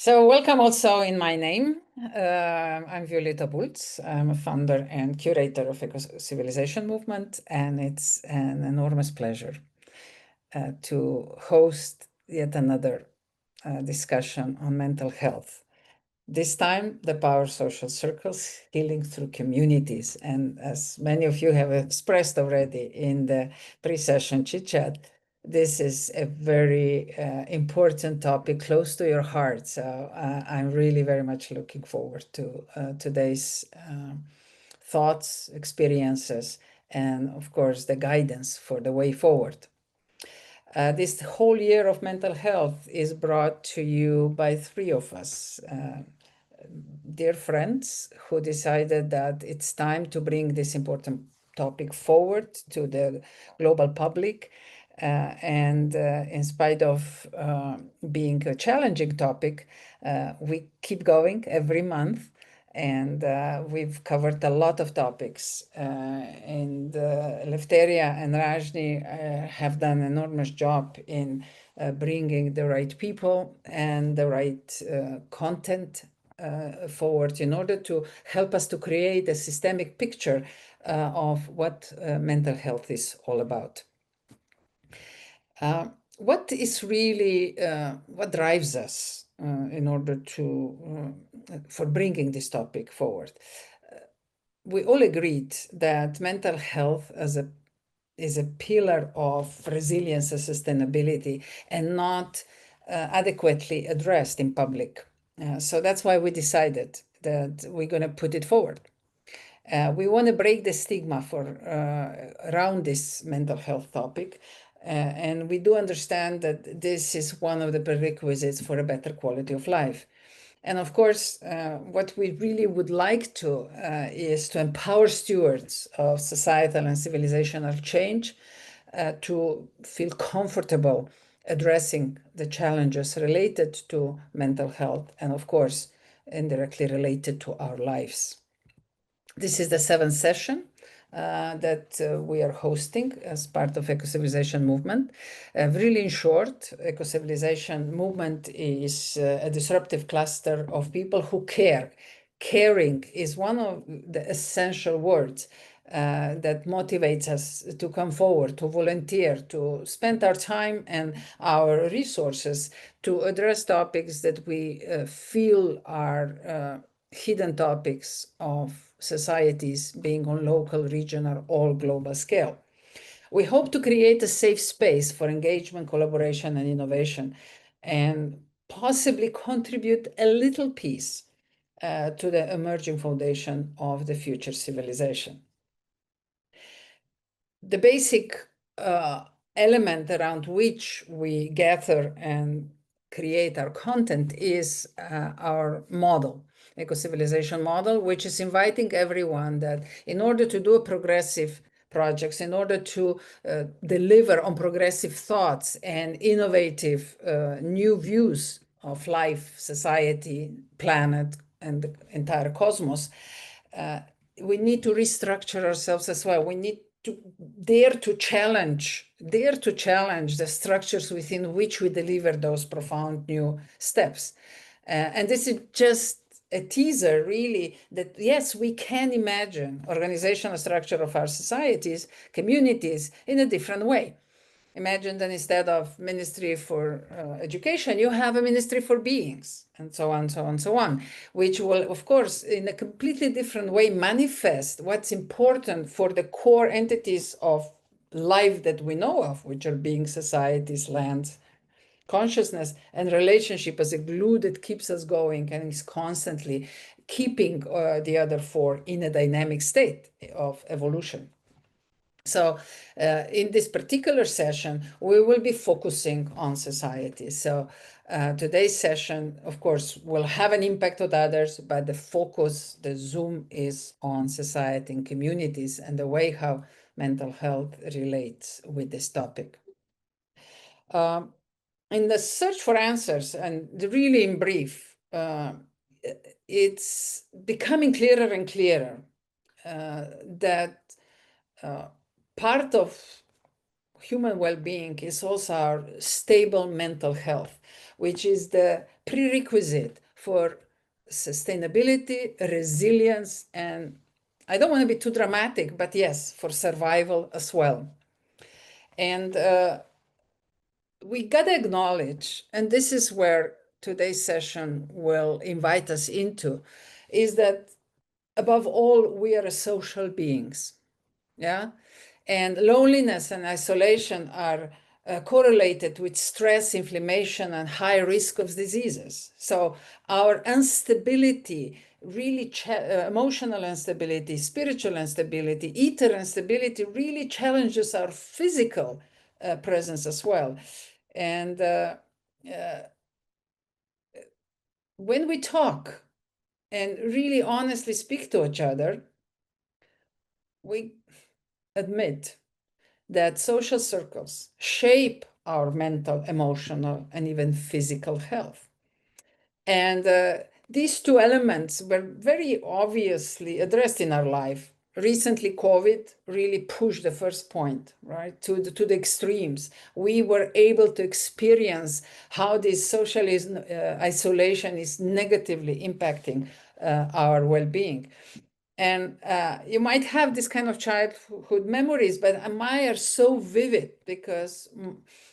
So welcome also in my name. I'm Violeta Bulc. I'm a founder and curator of Eco-Civilization Movement, and it's an enormous pleasure to host yet another discussion on mental health. This time, the power of social circles, healing through communities. And as many of you have expressed already in the pre-session chit-chat, this is a very important topic close to your heart. So I'm really very much looking forward to today's thoughts, experiences, and of course, the guidance for the way forward. This whole year of mental health is brought to you by three of us. Dear friends who decided that it's time to bring this important topic forward to the global public. And in spite of being a challenging topic, we keep going every month. And we've covered a lot of topics. And Eleftheria and Rajni have done an enormous job in bringing the right people and the right content forward in order to help us to create a systemic picture of what mental health is all about. What is really, what drives us in order to, for bringing this topic forward? We all agreed that mental health is a pillar of resilience and sustainability and not adequately addressed in public. So that's why we decided that we're going to put it forward. We want to break the stigma around this mental health topic. And we do understand that this is one of the prerequisites for a better quality of life. And of course, what we really would like to is to empower stewards of societal and civilizational change to feel comfortable addressing the challenges related to mental health and, of course, indirectly related to our lives. This is the 7th session that we are hosting as part of Eco-Civilization Movement. Really in short, Eco-Civilization Movement is a disruptive cluster of people who care. Caring is one of the essential words that motivates us to come forward, to volunteer, to spend our time and our resources to address topics that we feel are hidden topics of societies being on local, regional, or global scale. We hope to create a safe space for engagement, collaboration, and innovation, and possibly contribute a little piece to the emerging foundation of the future civilization. The basic element around which we gather and create our content is our model, Eco-Civilization model, which is inviting everyone that in order to do progressive projects, in order to deliver on progressive thoughts and innovative new views of life, society, planet, and the entire cosmos, we need to restructure ourselves as well. We need to dare to challenge the structures within which we deliver those profound new steps. And this is just a teaser, really, that yes, we can imagine organizational structure of our societies, communities in a different way. Imagine that instead of Ministry for Education, you have a Ministry for Beings, and so on, so on, so on, which will, of course, in a completely different way manifest what's important for the core entities of life that we know of, which are beings, societies, lands, consciousness, and relationship as a glue that keeps us going and is constantly keeping the other four in a dynamic state of evolution. So in this particular session, we will be focusing on society. So today's session, of course, will have an impact on others, but the focus, the zoom is on society and communities and the way how mental health relates with this topic. In the search for answers, and really in brief, it's becoming clearer and clearer that part of human well-being is also our stable mental health, which is the prerequisite for sustainability, resilience, and I don't want to be too dramatic, but yes, for survival as well. And we got to acknowledge, and this is where today's session will invite us into, is that above all, we are social beings. Yeah. And loneliness and isolation are correlated with stress, inflammation, and high risk of diseases. So our instability, really emotional instability, spiritual instability, ether instability really challenges our physical presence as well. And when we talk and really honestly speak to each other, we admit that social circles shape our mental, emotional, and even physical health. And these two elements were very obviously addressed in our life. Recently, COVID really pushed the first point, right, to the extremes. We were able to experience how this socialism, isolation is negatively impacting our well-being. And you might have this kind of childhood memories, but mine are so vivid because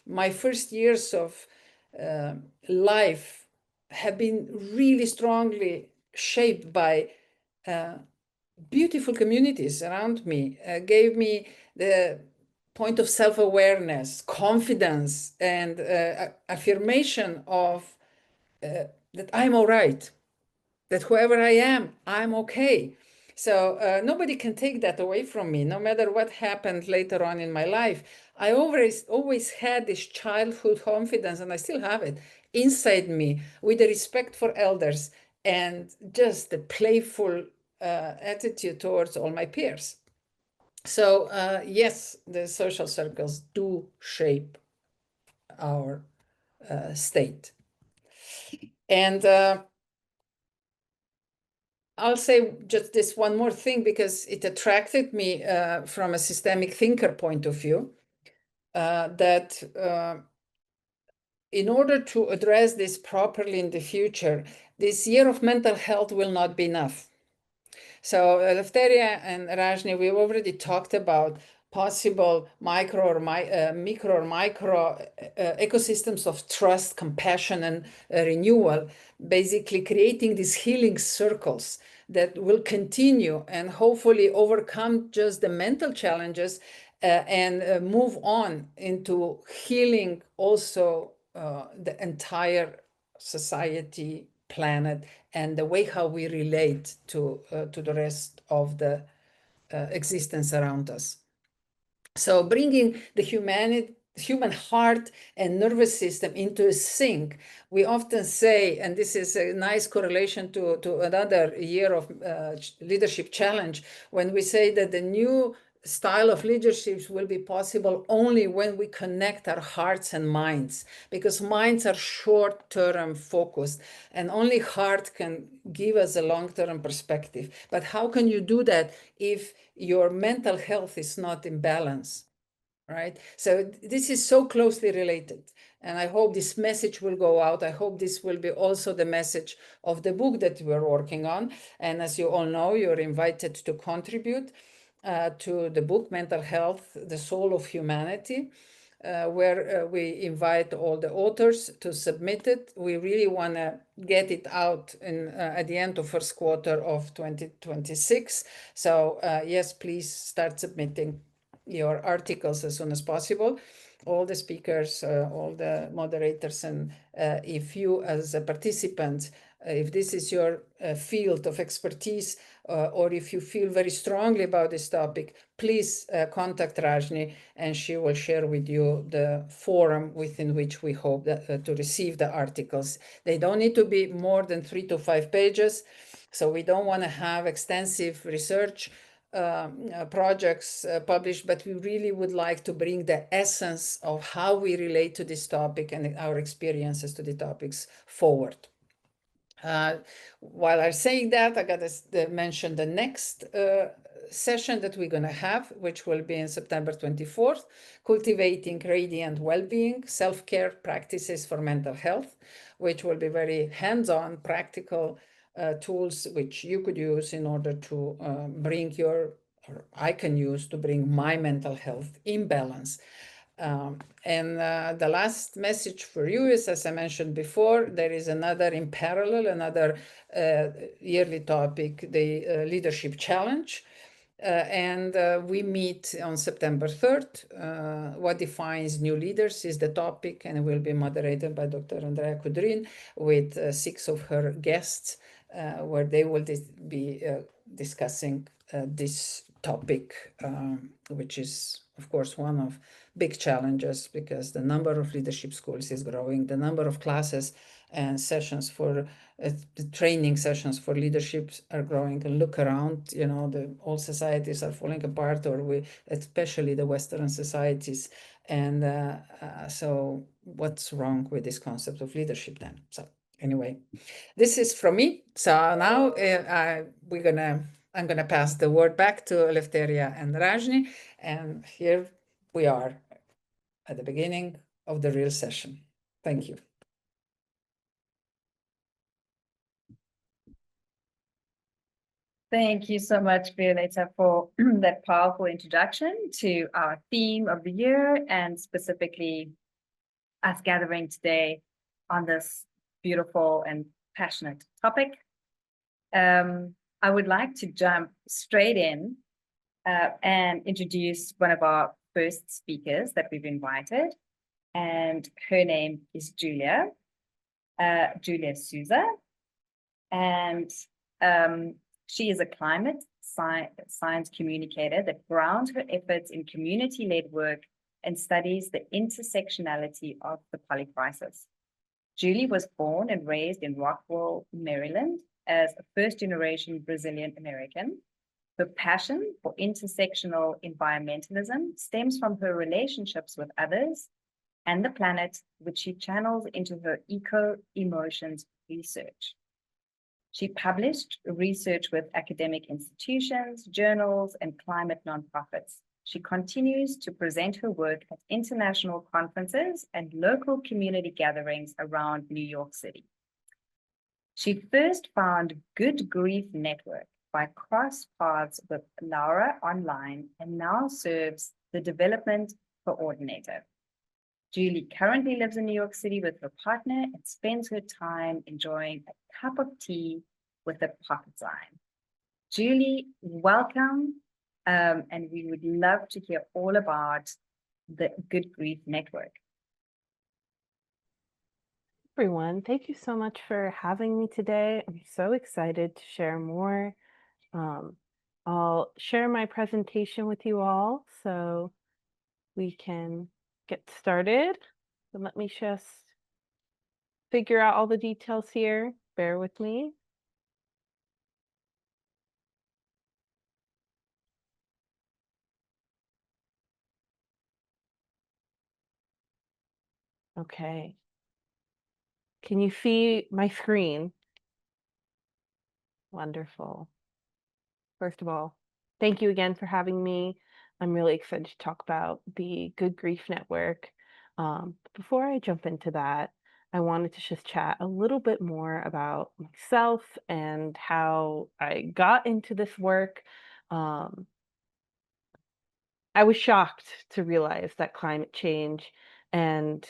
my first years of life have been really strongly shaped by beautiful communities around me, gave me the point of self-awareness, confidence, and affirmation of that I'm all right, that whoever I am, I'm okay. So nobody can take that away from me, no matter what happened later on in my life. I always had this childhood confidence, and I still have it inside me, with the respect for elders and just the playful attitude towards all my peers. So yes, the social circles do shape our state. And I'll say just this one more thing because it attracted me from a systemic thinker point of view, that in order to address this properly in the future, this year of mental health will not be enough. So Eleftheria and Rajni, we've already talked about possible micro or micro ecosystems of trust, compassion, and renewal, basically creating these healing circles that will continue and hopefully overcome just the mental challenges and move on into healing also the entire society, planet, and the way how we relate to the rest of the existence around us. So bringing the human heart and nervous system into a sync, we often say, and this is a nice correlation to another year of leadership challenge, when we say that the new style of leadership will be possible only when we connect our hearts and minds, because minds are short-term focused and only heart can give us a long-term perspective. But how can you do that if your mental health is not in balance, right? So this is so closely related. And I hope this message will go out. I hope this will be also the message of the book that we're working on. And as you all know, you're invited to contribute to the book, Mental Health, The Soul of Humanity, where we invite all the authors to submit it. We really want to get it out at the end of first quarter of 2026. So yes, please start submitting your articles as soon as possible. All the speakers, all the moderators, and if you as a participant, if this is your field of expertise, or if you feel very strongly about this topic, please contact Rajni and she will share with you the forum within which we hope that, to receive the articles. They don't need to be more than 3 to 5 pages, so we don't want to have extensive research projects published, but we really would like to bring the essence of how we relate to this topic and our experiences to the topics forward. While I'm saying that, I got to mention the next session that we're going to have, which will be in September 24th, Cultivating Radiant Wellbeing, Self-Care Practices for Mental Health, which will be very hands-on, practical tools which you could use in order to bring your, or I can use to bring my mental health in balance. And the last message for you is, as I mentioned before, there is another in parallel, another yearly topic, the Leadership Challenge. And we meet on September 3rd. What defines new leaders is the topic, and it will be moderated by Dr. Andrea Kudrin with 6 of her guests, where they will be discussing this topic, which is, of course, one of big challenges because the number of leadership schools is growing, the number of classes and sessions for the training sessions for leaderships are growing. And look around, you know, all societies are falling apart, or especially the Western societies. And so what's wrong with this concept of leadership then? So anyway, this is from me. So now I'm gonna pass the word back to Eleftheria and Rajni, and here we are at the beginning of the real session. Thank you. Thank you so much, Violeta, for that powerful introduction to our theme of the year, and specifically us gathering today on this beautiful and passionate topic. I would like to jump straight in and introduce one of our first speakers that we've invited, and her name is Julia Souza, and she is a climate science communicator that grounds her efforts in community-led work and studies the intersectionality of the polycrisis. Julie was born and raised in Rockville, Maryland, as a first-generation Brazilian American. Her passion for intersectional environmentalism stems from her relationships with others and the planet, which she channels into her eco-emotions research. She published research with academic institutions, journals, and climate nonprofits. She continues to present her work at international conferences and local community gatherings around New York City. She first found Good Grief Network by cross paths with Laura online, and now serves the development coordinator. Julie currently lives in New York City with her partner and spends her time enjoying a cup of tea with a pocket sign. Julie, welcome, and we would love to hear all about the Good Grief Network. Everyone, thank you so much for having me today. I'm so excited to share more. I'll share my presentation with you all so we can get started. So let me just figure out all the details here. Bear with me. Okay. Can you see my screen? Wonderful. First of all, thank you again for having me. I'm really excited to talk about the Good Grief Network. Before I jump into that, I wanted to just chat a little bit more about myself and how I got into this work. I was shocked to realize that climate change and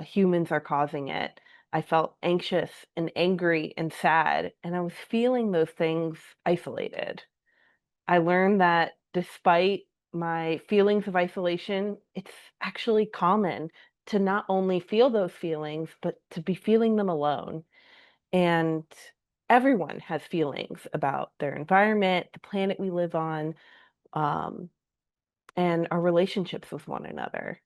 humans are causing it. I felt anxious and angry and sad, and I was feeling those things isolated. I learned that despite my feelings of isolation, it's actually common to not only feel those feelings, but to be feeling them alone. And everyone has feelings about their environment, the planet we live on, and our relationships with one another.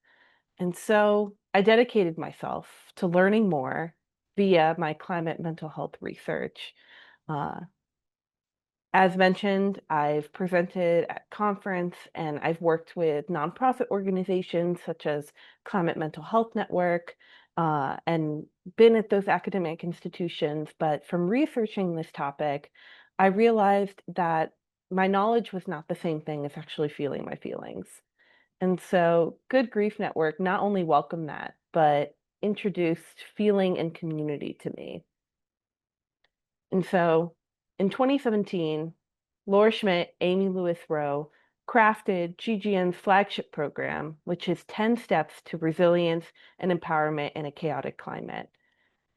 And so I dedicated myself to learning more via my climate mental health research. As mentioned, I've presented at conference and I've worked with nonprofit organizations such as Climate Mental Health Network, and been at those academic institutions. But from researching this topic, I realized that my knowledge was not the same thing as actually feeling my feelings. And so Good Grief Network not only welcomed that, but introduced feeling and community to me. And so in 2017, Laura Schmidt, Amy Lewis Rowe crafted GGN's flagship program, which is 10 steps to resilience and empowerment in a chaotic climate.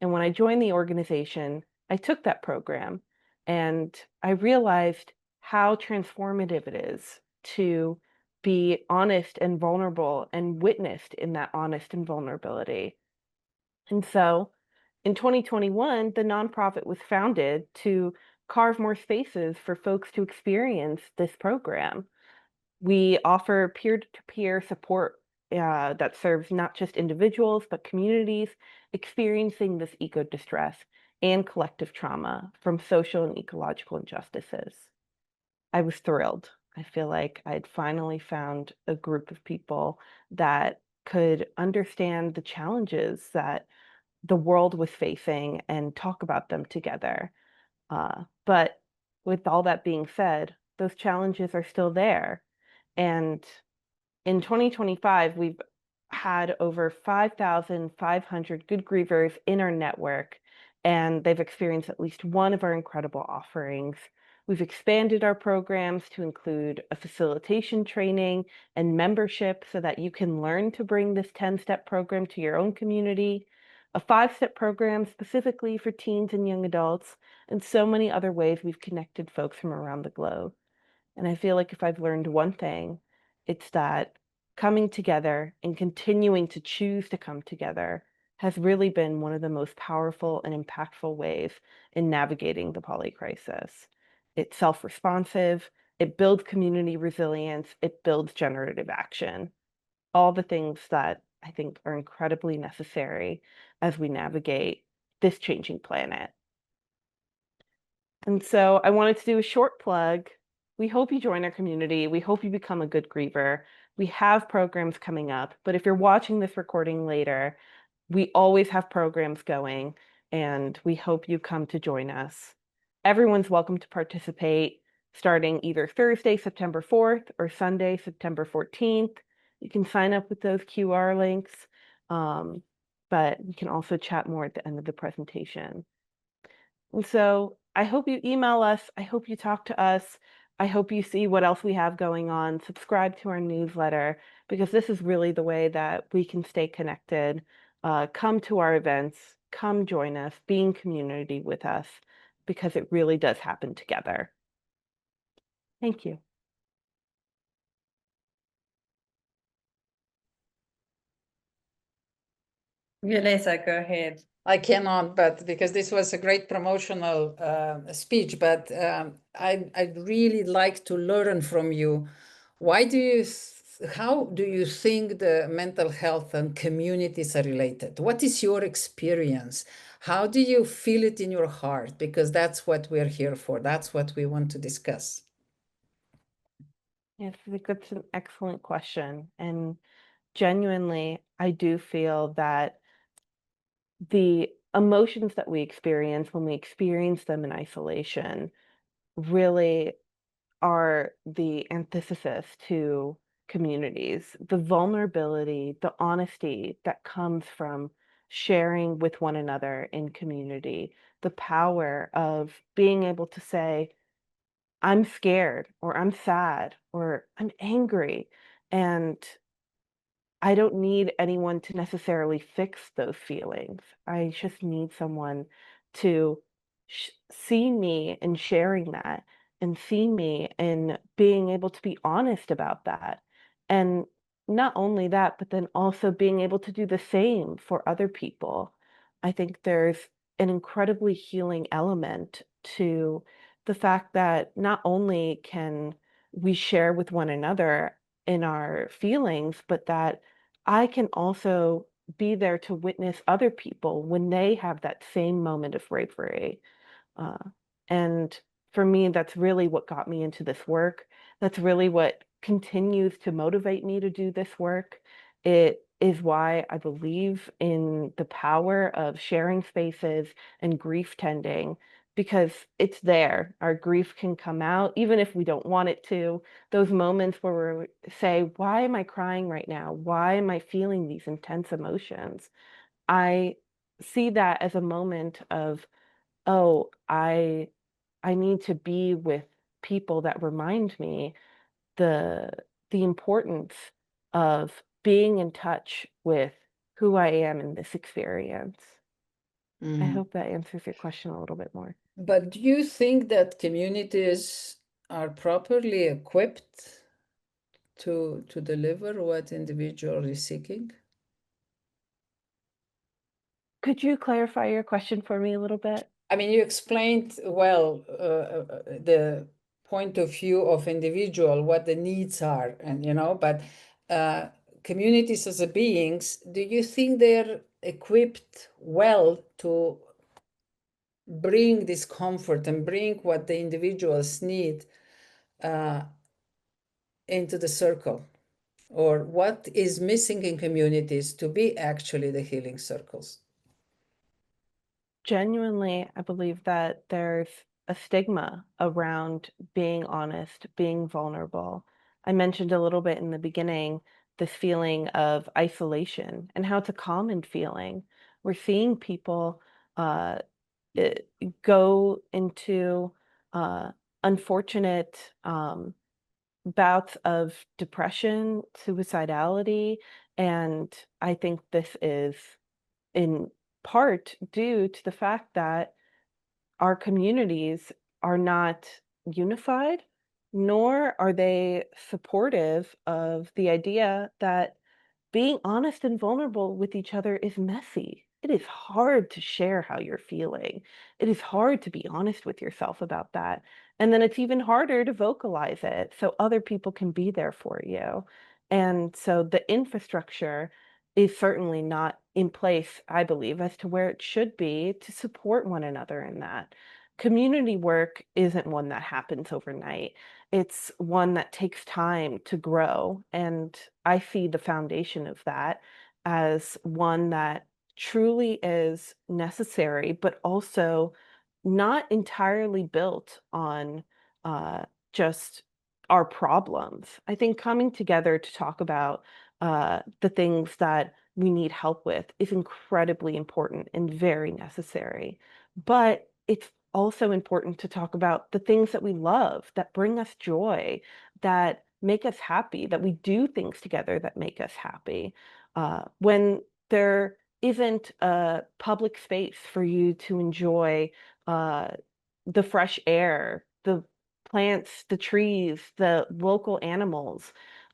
And when I joined the organization, I took that program and I realized how transformative it is to be honest and vulnerable and witnessed in that honest and vulnerability. And so in 2021, the nonprofit was founded to carve more spaces for folks to experience this program. We offer peer-to-peer support that serves not just individuals, but communities experiencing this eco-distress and collective trauma from social and ecological injustices. I was thrilled. I feel like I'd finally found a group of people that could understand the challenges that the world was facing and talk about them together. But with all that being said, those challenges are still there. And in 2025, we've had over 5,500 good grievers in our network, and they've experienced at least one of our incredible offerings. We've expanded our programs to include a facilitation training and membership so that you can learn to bring this 10-step program to your own community, a 5-step program specifically for teens and young adults, and so many other ways we've connected folks from around the globe. And I feel like if I've learned one thing, it's that coming together and continuing to choose to come together has really been one of the most powerful and impactful ways in navigating the poly crisis. It's self-responsive, it builds community resilience, it builds generative action. All the things that I think are incredibly necessary as we navigate this changing planet. And so I wanted to do a short plug. We hope you join our community. We hope you become a good griever. We have programs coming up, but if you're watching this recording later, we always have programs going, and we hope you come to join us. Everyone's welcome to participate starting either Thursday, September 4th or Sunday, September 14th. You can sign up with those QR links, but you can also chat more at the end of the presentation. And so I hope you email us. I hope you talk to us. I hope you see what else we have going on. Subscribe to our newsletter, because this is really the way that we can stay connected. Come to our events, come join us, be in community with us, because it really does happen together. Thank you. Violeta, go ahead. I cannot, but because this was a great promotional speech, but I'd really like to learn from you. How do you think the mental health and communities are related? What is your experience? How do you feel it in your heart? Because that's what we're here for. That's what we want to discuss. Yes, I think that's an excellent question. And genuinely, I do feel that the emotions that we experience when we experience them in isolation really are the antithesis to communities. The vulnerability, the honesty that comes from sharing with one another in community, the power of being able to say, I'm scared, or I'm sad, or I'm angry, and I don't need anyone to necessarily fix those feelings. I just need someone to see me in sharing that, and see me in being able to be honest about that. And not only that, but then also being able to do the same for other people. I think there's an incredibly healing element to the fact that not only can we share with one another in our feelings, but that I can also be there to witness other people when they have that same moment of bravery. Uh, and for me, that's really what got me into this work. That's really what continues to motivate me to do this work. It is why I believe in the power of sharing spaces and grief tending, because it's there. Our grief can come out, even if we don't want it to. Those moments where we say, why am I crying right now? Why am I feeling these intense emotions? I see that as a moment of, oh, I need to be with people that remind me the importance of being in touch with who I am in this experience. I hope that answers your question a little bit more. But do you think that communities are properly equipped to deliver what individual is seeking? Could you clarify your question for me a little bit? I mean, you explained well the point of view of individual, what the needs are, and but communities as a beings, do you think they're equipped well to bring this comfort and bring what the individuals need into the circle? Or what is missing in communities to be actually the healing circles? Genuinely, I believe that there's a stigma around being honest, being vulnerable. I mentioned a little bit in the beginning this feeling of isolation and how it's a common feeling. We're seeing people go into unfortunate bouts of depression, suicidality, and I think this is in part due to the fact that our communities are not unified, nor are they supportive of the idea that being honest and vulnerable with each other is messy. It is hard to share how you're feeling. It is hard to be honest with yourself about that. And then it's even harder to vocalize it so other people can be there for you. And so the infrastructure is certainly not in place, I believe, as to where it should be to support one another in that. Community work isn't one that happens overnight. It's one that takes time to grow. And I see the foundation of that as one that truly is necessary, but also not entirely built on just our problems. I think coming together to talk about the things that we need help with is incredibly important and very necessary. But it's also important to talk about the things that we love, that bring us joy, that make us happy, that we do things together that make us happy. When there isn't a public space for you to enjoy the fresh air, the plants, the trees, the local animals,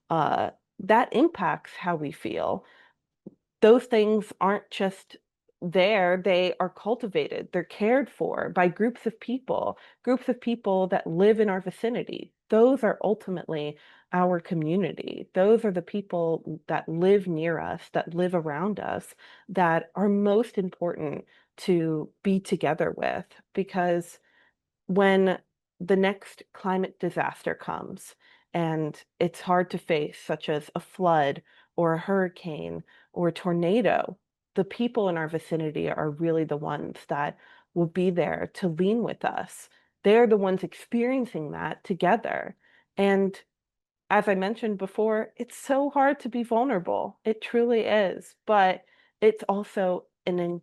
that impacts how we feel. Those things aren't just there, they are cultivated, they're cared for by groups of people that live in our vicinity. Those are ultimately our community. Those are the people that live near us, that live around us, that are most important to be together with, because when the next climate disaster comes and it's hard to face, such as a flood or a hurricane or a tornado, the people in our vicinity are really the ones that will be there to lean with us. They're the ones experiencing that together. And as I mentioned before, it's so hard to be vulnerable. It truly is. But it's also an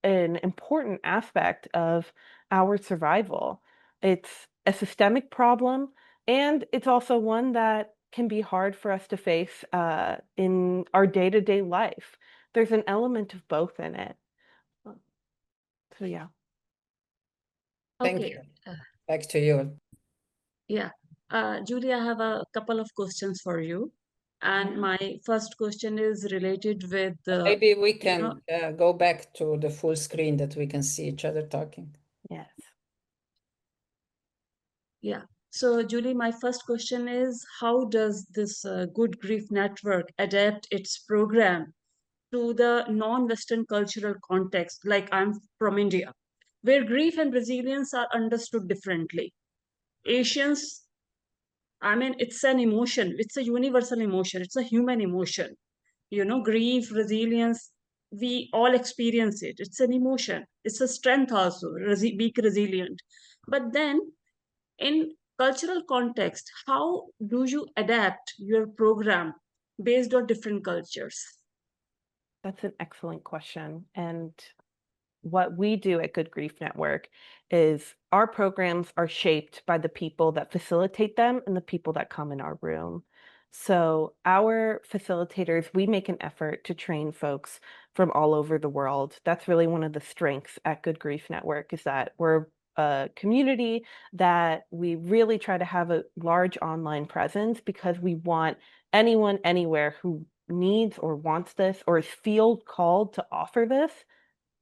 important aspect of our survival. It's a systemic problem, and it's also one that can be hard for us to face in our day-to-day life. There's an element of both in it. So yeah. Thank Okay. you. Back to you. Yeah. Julie, I have a couple of questions for you. And my first question is related with Maybe we can go back to the full screen that we can see each other talking. Yes. Yeah. So, Julie, my first question is, how does this Good Grief Network adapt its program to the non-Western cultural context? Like, I'm from India, where grief and resilience are understood differently. Asians, I mean, it's an emotion. It's a universal emotion. It's a human emotion. You know, grief, resilience, we all experience it. It's an emotion. It's a strength also, weak resilient. But then in cultural context, how do you adapt your program based on different cultures? That's an excellent question. And what we do at Good Grief Network is our programs are shaped by the people that facilitate them and the people that come in our room. So our facilitators, we make an effort to train folks from all over the world. That's really one of the strengths at Good Grief Network, is that we're a community that we really try to have a large online presence, because we want anyone anywhere who needs or wants this or is feel called to offer this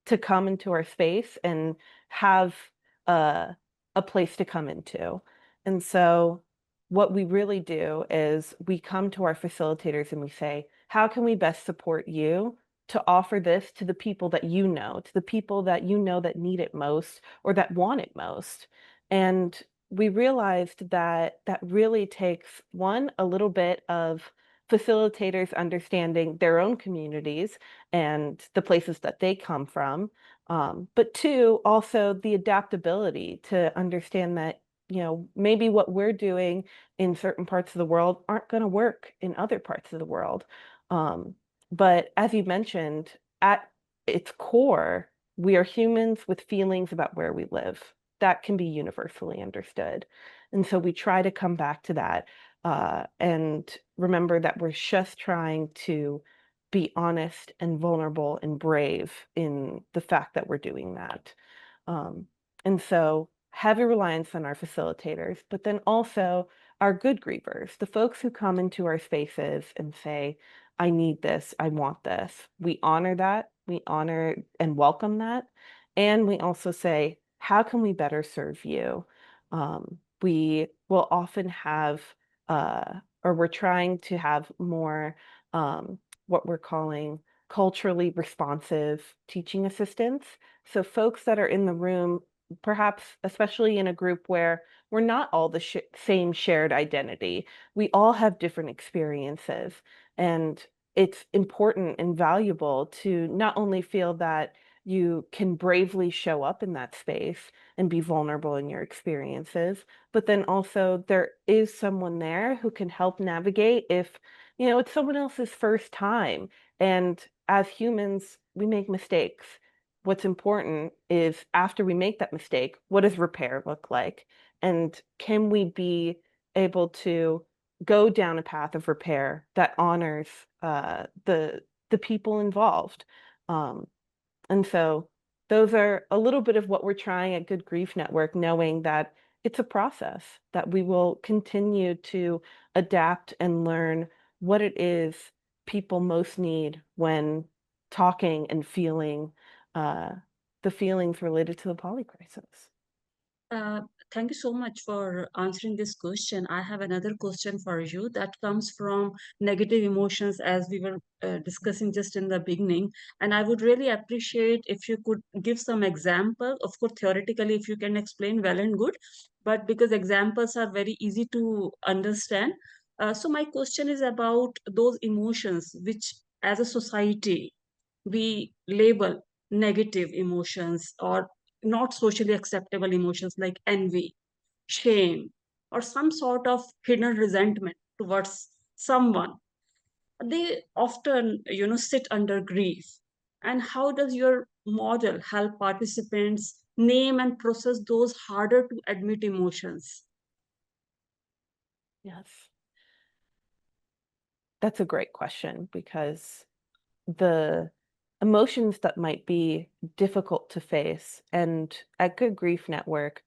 to come into our space and have a, a place to come into. And so what we really do is we come to our facilitators and we say, how can we best support you to offer this to the people that you know, to the people that you know that need it most or that want it most? And we realized that that really takes, one, a little bit of facilitators understanding their own communities and the places that they come from. But two, also the adaptability to understand that, maybe what we're doing in certain parts of the world aren't going to work in other parts of the world. But as you mentioned, at its core, we are humans with feelings about where we live. That can be universally understood. And so we try to come back to that and remember that we're just trying to be honest and vulnerable and brave in the fact that we're doing that. And so heavy reliance on our facilitators, but then also our good grievers, the folks who come into our spaces and say, I need this, I want this. We honor that, we honor and welcome that. And we also say, how can we better serve you? We will often have, or we're trying to have more what we're calling culturally responsive teaching assistants. So folks that are in the room, perhaps especially in a group where we're not all the same shared identity, we all have different experiences. And it's important and valuable to not only feel that you can bravely show up in that space and be vulnerable in your experiences, but then also there is someone there who can help navigate if, it's someone else's first time. And as humans, we make mistakes. What's important is, after we make that mistake, what does repair look like? And can we be able to go down a path of repair that honors the people involved? And so those are a little bit of what we're trying at Good Grief Network, knowing that it's a process, that we will continue to adapt and learn what it is people most need when talking and feeling the feelings related to the poly crisis. Uh, Thank you so much for answering this question. I have another question for you that comes from negative emotions, as we were discussing just in the beginning. And I would really appreciate if you could give some example. Of course, theoretically, if you can explain, well and good, but because examples are very easy to understand. So my question is about those emotions which, as a society, we label negative emotions or not socially acceptable emotions like envy, shame, or some sort of hidden resentment towards someone. They often, sit under grief. And how does your model help participants name and process those harder to admit emotions? Yes. That's a great question, because the emotions that might be difficult to face. And at Good Grief Network,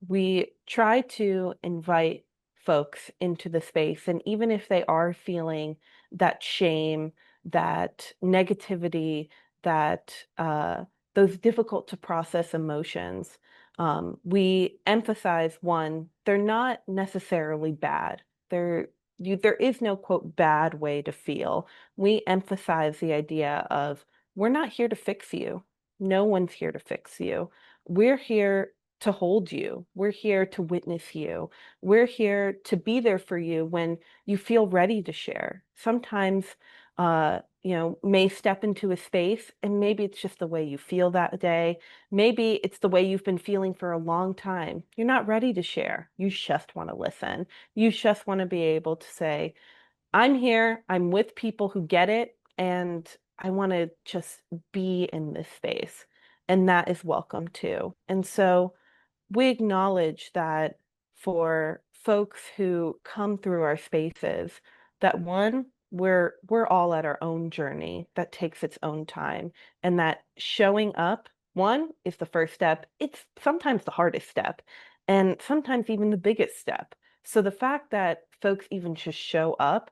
we try to invite folks into the space. And even if they are feeling that shame, that negativity, that those difficult to process emotions, we emphasize, one, they're not necessarily bad. There is no, quote, bad way to feel. We emphasize the idea of, we're not here to fix you. No one's here to fix you. We're here to hold you. We're here to witness you. We're here to be there for you when you feel ready to share. Sometimes may step into a space, and maybe it's just the way you feel that day. Maybe it's the way you've been feeling for a long time. You're not ready to share. You just want to listen. You just want to be able to say, I'm here, I'm with people who get it, and I want to just be in this space. And that is welcome too. And so we acknowledge that for folks who come through our spaces, that one, we're all at our own journey that takes its own time, and that showing up, one, is the first step. It's sometimes the hardest step, and sometimes even the biggest step. So the fact that folks even just show up,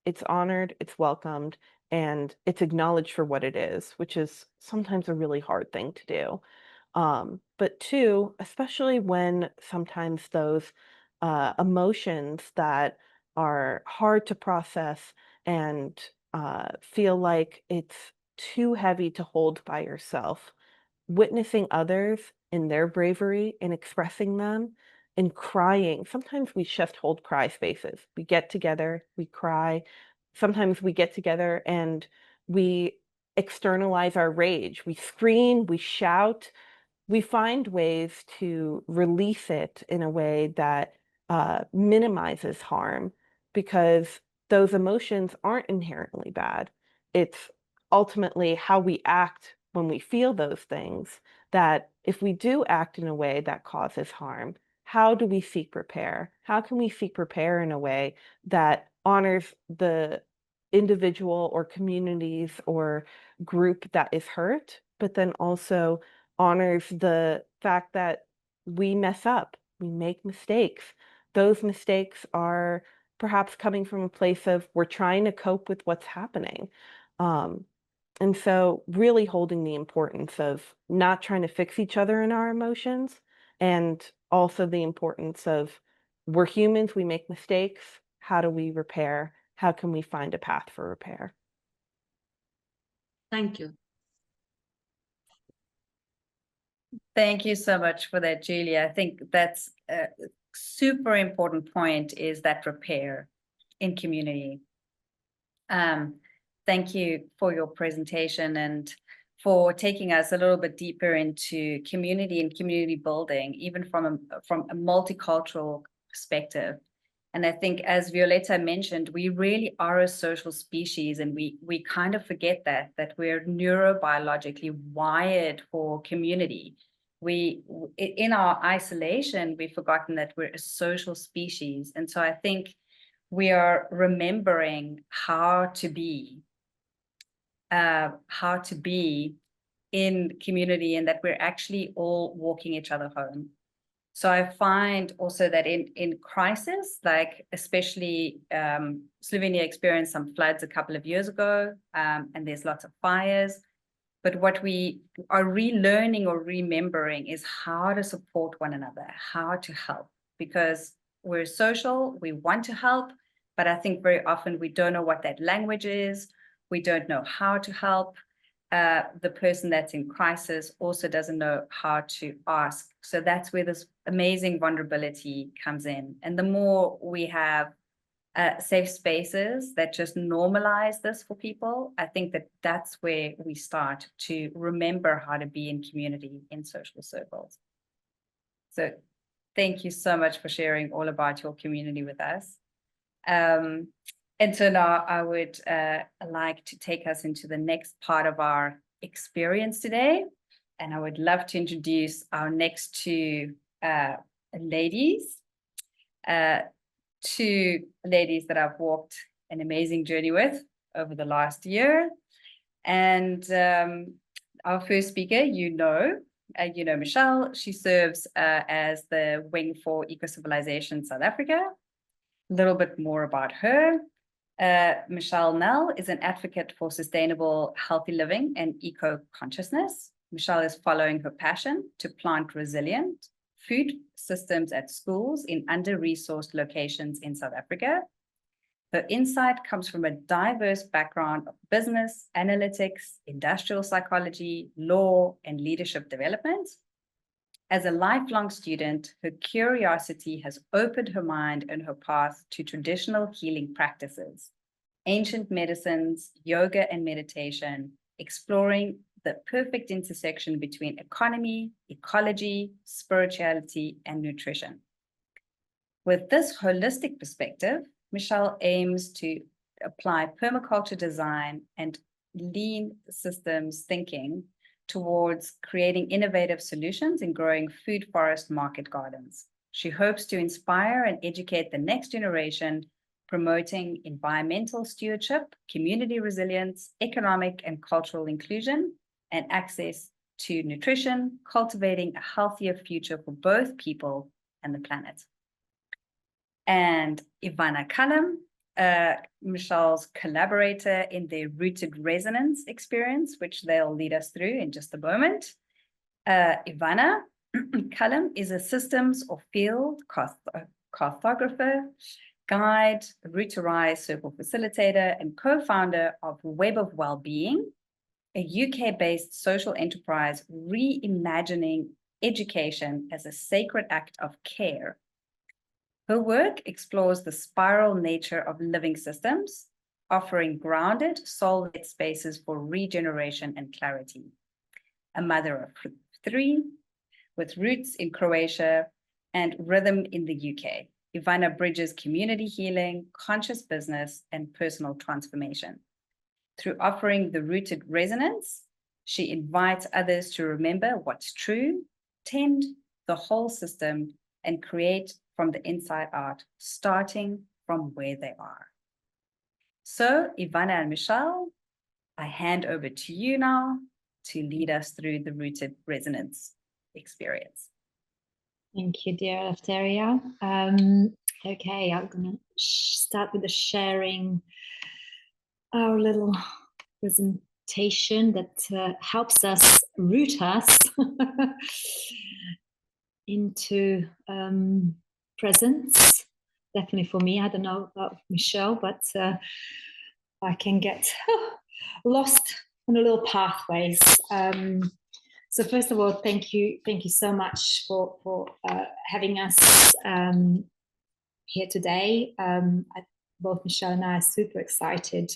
it's honored, it's welcomed, and it's acknowledged for what it is, which is sometimes a really hard thing to do. But two, especially when sometimes those emotions that are hard to process and feel like it's too heavy to hold by yourself, witnessing others in their bravery and expressing them and crying. Sometimes we just hold cry spaces. We get together, we cry. Sometimes we get together and we externalize our rage. We scream, we shout, we find ways to release it in a way that minimizes harm, because those emotions aren't inherently bad. It's ultimately how we act when we feel those things, that if we do act in a way that causes harm, how do we seek repair? How can we seek repair in a way that honors the individual or communities or group that is hurt, but then also honors the fact that we mess up, we make mistakes. Those mistakes are perhaps coming from a place of we're trying to cope with what's happening. Um, and so really holding the importance of not trying to fix each other in our emotions, and also the importance of we're humans, we make mistakes. How do we repair? How can we find a path for repair? Thank you. Thank you so much for that, Julia. I think that's a super important point, is that repair in community. Thank you for your presentation and for taking us a little bit deeper into community and community building, even from a multicultural perspective. And I think, as Violeta mentioned, we really are a social species, and we kind of forget that we're neurobiologically wired for community. In our isolation, we've forgotten that we're a social species. And so I think we are remembering how to be in community, and that we're actually all walking each other home. So I find also that in crisis, like especially Slovenia experienced some floods a couple of years ago, and there's lots of fires. But what we are relearning or remembering is how to support one another, how to help, because we're social, we want to help, but I think very often we don't know what that language is. We don't know how to help. The person that's in crisis also doesn't know how to ask. So that's where this amazing vulnerability comes in. And the more we have safe spaces that just normalize this for people, I think that's where we start to remember how to be in community, in social circles. So thank you so much for sharing all about your community with us. And so now I would like to take us into the next part of our experience today. And I would love to introduce our next two ladies. Two ladies that I've walked an amazing journey with over the last year. And our first speaker, you know Michelle. She serves as the Wing for Eco-Civilization South Africa. A little bit more about her. Michelle Nell is an advocate for sustainable, healthy living and eco-consciousness. Michelle is following her passion to plant resilient food systems at schools in under-resourced locations in South Africa. Her insight comes from a diverse background of business, analytics, industrial psychology, law, and leadership development. As a lifelong student, her curiosity has opened her mind and her path to traditional healing practices. ancient medicines, yoga and meditation, exploring the perfect intersection between economy, ecology, spirituality, and nutrition. With this holistic perspective, Michelle aims to apply permaculture design and lean systems thinking towards creating innovative solutions in growing food forest market gardens. She hopes to inspire and educate the next generation, promoting environmental stewardship, community resilience, economic and cultural inclusion, and access to nutrition, cultivating a healthier future for both people and the planet. And Ivana Culham, Michelle's collaborator in the rooted resonance experience, which they'll lead us through in just a moment. Ivana Culham is a systems or field cartographer, guide, Root to Rise circle facilitator, and co-founder of Web of Wellbeing, a UK-based social enterprise reimagining education as a sacred act of care. Her work explores the spiral nature of living systems, offering grounded, soul-led spaces for regeneration and clarity. A mother of 3, with roots in Croatia and rhythm in the UK, Ivana bridges community healing, conscious business, and personal transformation. Through offering the rooted resonance, she invites others to remember what's true, tend the whole system, and create from the inside out, starting from where they are. So, Ivana and Michelle, I hand over to you now to lead us through the rooted resonance experience. Thank you, dear Eleftheria. Okay, I'm going to start with the sharing our little presentation that helps us root us into presence. Definitely for me. I don't know about Michelle, but I can get lost on the little pathways. So first of all, thank you so much for having us here today. Both Michelle and I are super excited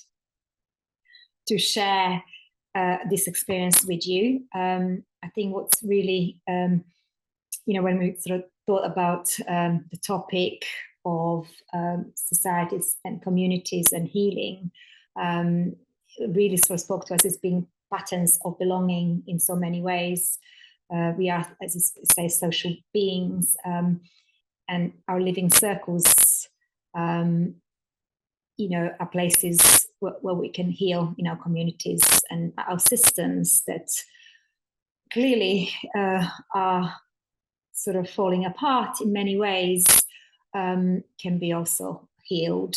to share this experience with you. I think what's really, when we sort of thought about the topic of societies and communities and healing, really sort of spoke to us as being patterns of belonging in so many ways. We are, as you say, social beings, and our living circles, are places where we can heal in our communities, and our systems that clearly are sort of falling apart in many ways can be also healed.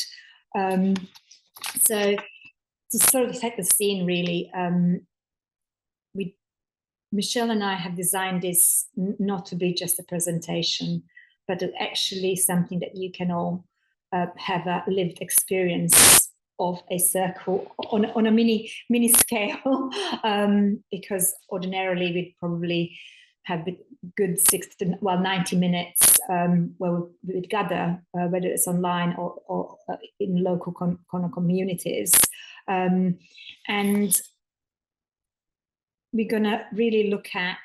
So to sort of set the scene, really, Michelle and I have designed this not to be just a presentation, but actually something that you can all have a lived experience of a circle on a mini scale, because ordinarily we'd probably have a good 90 minutes where we would gather, whether it's online or in local communities. And we're going to really look at,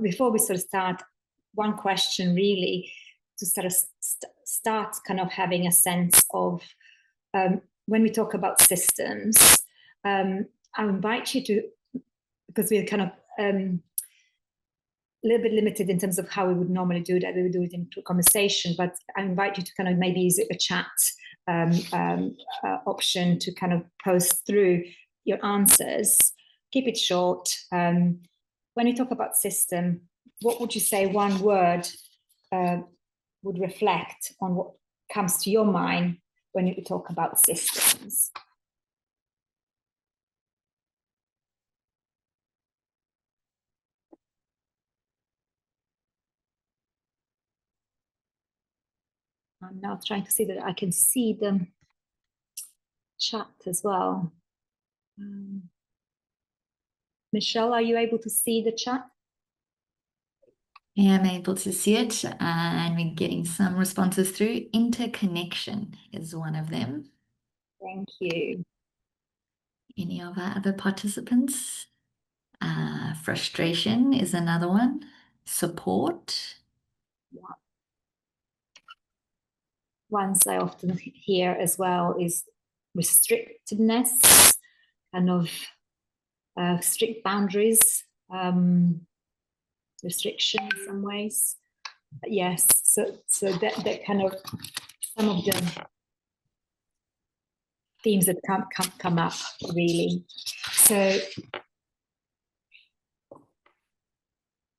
before we sort of start, one question really to sort of start kind of having a sense of, when we talk about systems, I invite you to, because we're kind of a little bit limited in terms of how we would normally do that. We would do it in a conversation, but I invite you to kind of maybe use a chat option to kind of post through your answers. Keep it short. When you talk about system, what would you say one word would reflect on what comes to your mind when you talk about systems? I'm now trying to see that I can see the chat as well. Michelle, are you able to see the chat? I am able to see it, and we're getting some responses through. Interconnection is one of them. Thank you. Any of our other participants? Frustration is another one. Support. Ones I often hear as well is restrictedness, kind of strict boundaries, restriction in some ways. Yes, so that kind of some of the themes that come up really. So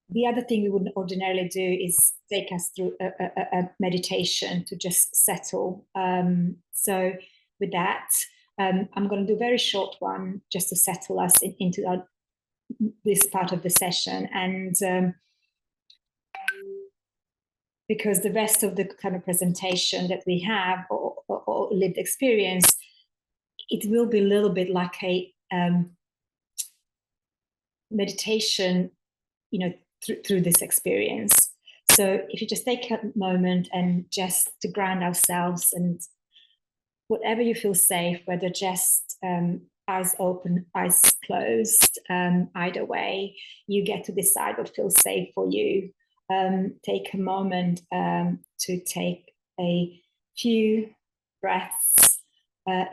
the other thing we would ordinarily do is take us through a meditation to just settle. So with that, I'm going to do a very short one just to settle us into this part of the session. And because the rest of the kind of presentation that we have or lived experience, it will be a little bit like a meditation, through this experience. So if you just take a moment and just to ground ourselves, and whatever you feel safe, whether just eyes open, eyes closed, either way, you get to decide what feels safe for you. Take a moment to take a few breaths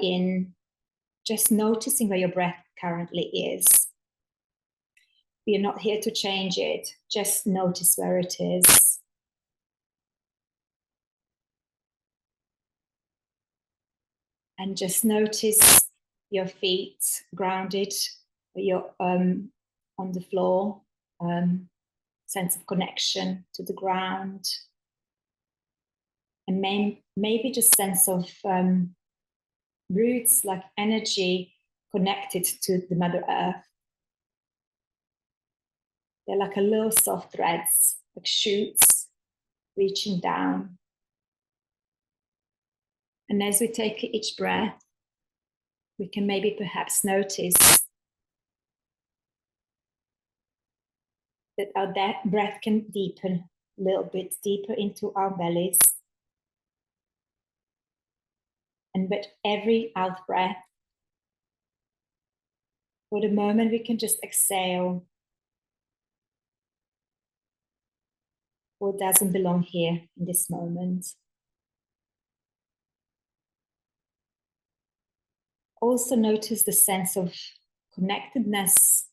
in, just noticing where your breath currently is. We are not here to change it, just notice where it is. And just notice your feet grounded, you're on the floor, sense of connection to the ground. And maybe just sense of roots, like energy connected to the Mother Earth. They're like a little soft threads, like shoots reaching down. And as we take each breath, we can maybe perhaps notice that our breath can deepen a little bit deeper into our bellies. And with every out breath, for the moment, we can just exhale what doesn't belong here in this moment. Also notice the sense of connectedness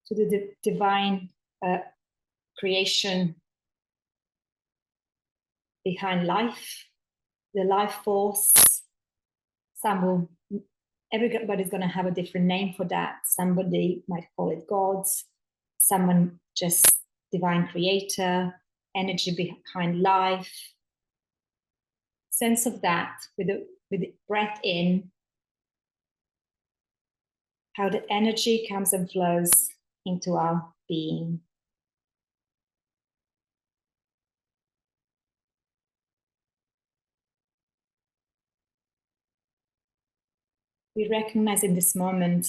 to the divine creation behind life, the life force. Everybody's going to have a different name for that. Somebody might call it gods, someone just divine creator, energy behind life. Sense of that with the breath in, how the energy comes and flows into our being. We recognize in this moment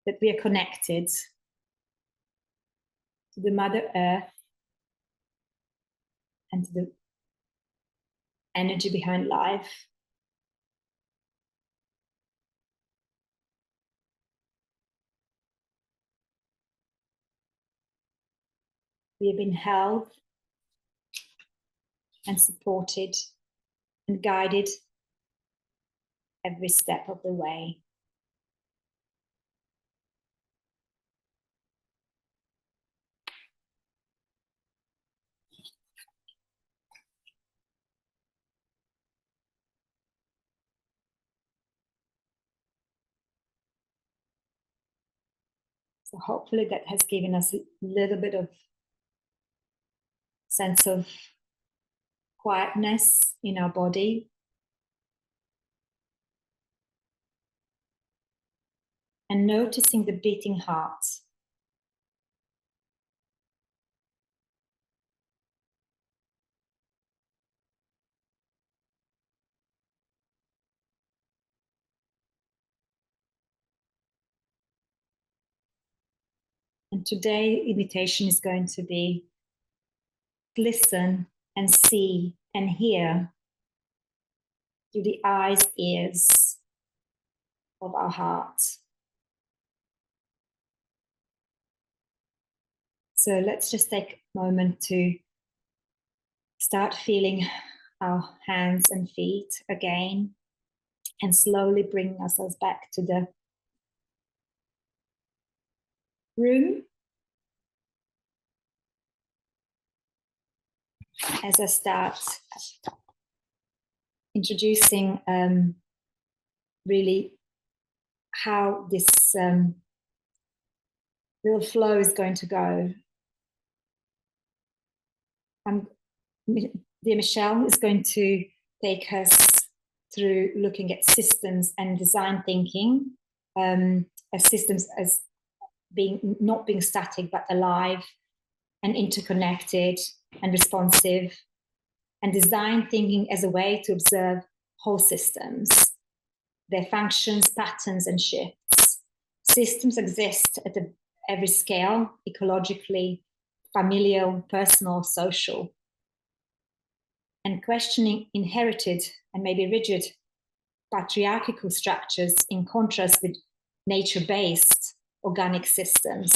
that we are connected to the Mother Earth and to the energy behind life. We have been held and supported and guided every step of the way. So hopefully that has given us a little bit of sense of quietness in our body. And noticing the beating heart. And today, invitation is going to be listen and see and hear through the eyes, ears of our heart. So let's just take a moment to start feeling our hands and feet again, and slowly bring ourselves back to the room. As I start introducing really how this little flow is going to go, dear Michelle is going to take us through looking at systems and design thinking, as systems as being not being static but alive and interconnected and responsive, and design thinking as a way to observe whole systems, their functions, patterns, and shifts. Systems exist at every scale, ecologically, familial, personal, social. And questioning inherited and maybe rigid patriarchal structures in contrast with nature-based organic systems,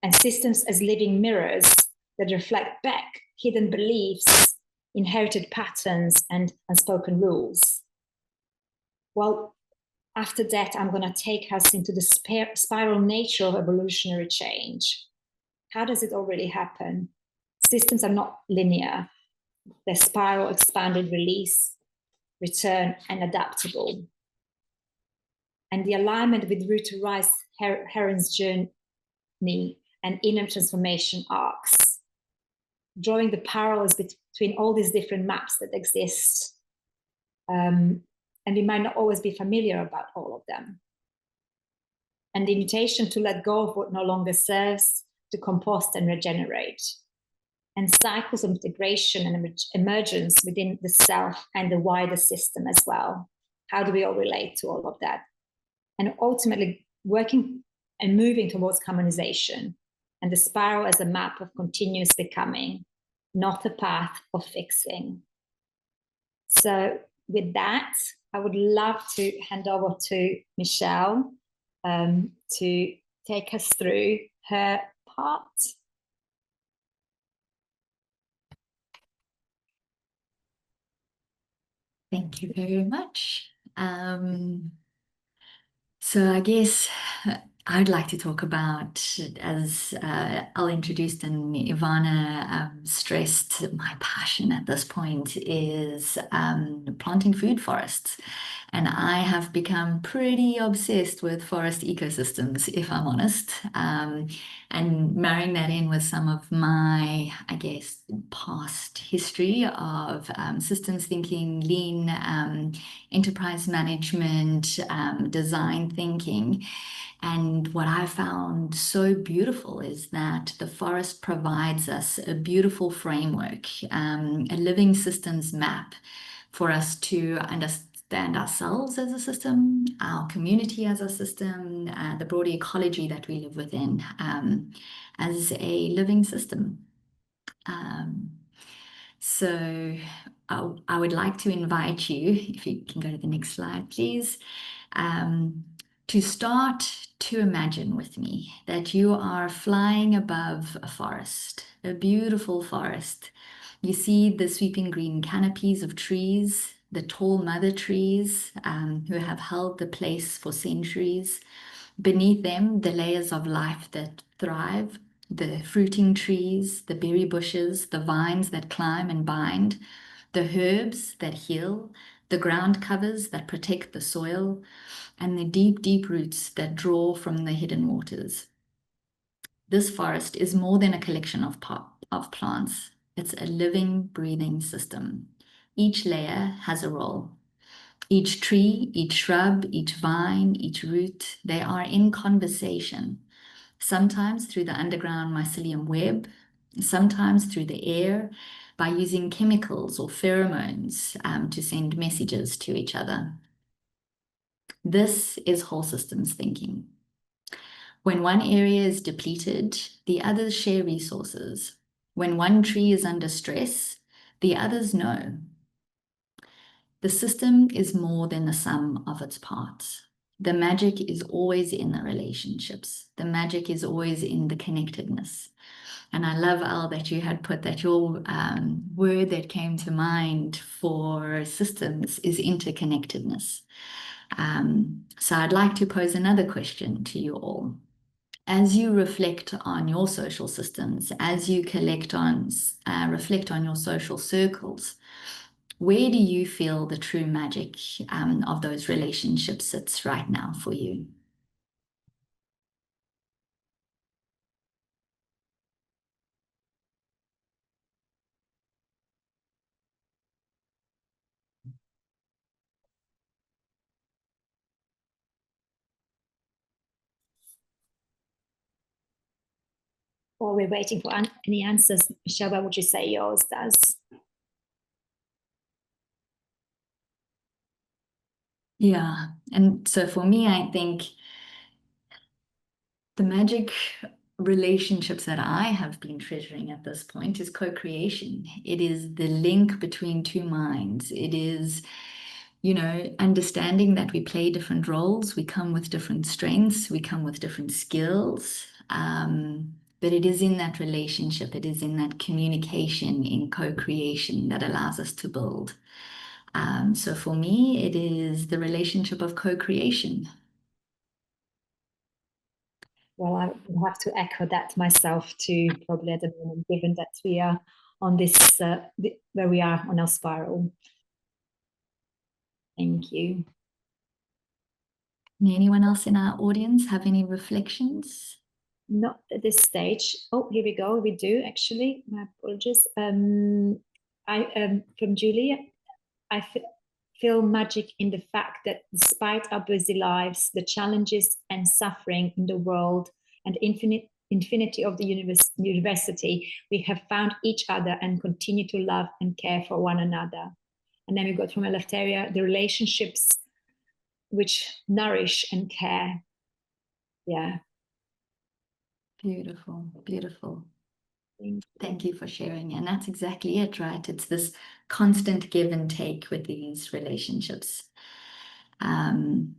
and systems as living mirrors that reflect back hidden beliefs, inherited patterns, and unspoken rules. Well, after that, I'm going to take us into the spiral nature of evolutionary change. How does it already happen? Systems are not linear. They're spiral, expanded, release, return, and adaptable. And the alignment with Root to Rise Heron's journey and inner transformation arcs, drawing the parallels between all these different maps that exist. And we might not always be familiar about all of them. And the invitation to let go of what no longer serves, to compost and regenerate. And cycles of integration and emergence within the self and the wider system as well. How do we all relate to all of that? And ultimately working and moving towards harmonization, and the spiral as a map of continuous becoming, not a path of fixing. So with that, I would love to hand over to Michelle to take us through her part. Thank you very much. So I guess I'd like to talk about, as Elle introduced and Ivana stressed, my passion at this point is planting food forests. And I have become pretty obsessed with forest ecosystems, if I'm honest, and marrying that in with some of my, I guess, past history of systems thinking, lean, enterprise management, design thinking. And what I found so beautiful is that the forest provides us a beautiful framework, a living systems map for us to understand ourselves as a system, our community as a system, the broader ecology that we live within as a living system. So I would like to invite you, if you can go to the next slide, please, to start to imagine with me that you are flying above a forest, a beautiful forest. You see the sweeping green canopies of trees, the tall mother trees who have held the place for centuries. Beneath them, the layers of life that thrive, the fruiting trees, the berry bushes, the vines that climb and bind, the herbs that heal, the ground covers that protect the soil, and the deep, deep roots that draw from the hidden waters. This forest is more than a collection of plants. It's a living, breathing system. Each layer has a role. Each tree, each shrub, each vine, each root, they are in conversation, sometimes through the underground mycelium web, sometimes through the air, by using chemicals or pheromones to send messages to each other. This is whole systems thinking. When one area is depleted, the others share resources. When one tree is under stress, the others know. The system is more than the sum of its parts. The magic is always in the relationships. The magic is always in the connectedness. And I love, Al, that you had put that your word that came to mind for systems is interconnectedness. So I'd like to pose another question to you all. As you reflect on your social systems, as you reflect on your social circles, where do you feel the true magic of those relationships sits right now for you? While we're waiting for any answers, Michelle, what would you say yours does? Yeah, and so for me, I think the magic relationships that I have been treasuring at this point is co-creation. It is the link between two minds. It is, understanding that we play different roles, we come with different strengths, we come with different skills. But it is in that relationship, it is in that communication, in co-creation that allows us to build. So for me, it is the relationship of co-creation. Well, I will have to echo that myself too, probably at the moment, given that we are on this, where we are on our spiral. Thank you. Anyone else in our audience have any reflections? Not at this stage. Oh, here we go. We do actually. My apologies. From Julia, I feel magic in the fact that despite our busy lives, the challenges and suffering in the world, and infinity of the university, we have found each other and continue to love and care for one another. And then we got from Eleftheria, the relationships which nourish and care. Yeah. Beautiful, beautiful. Thank you for sharing. And that's exactly it, right? It's this constant give and take with these relationships. And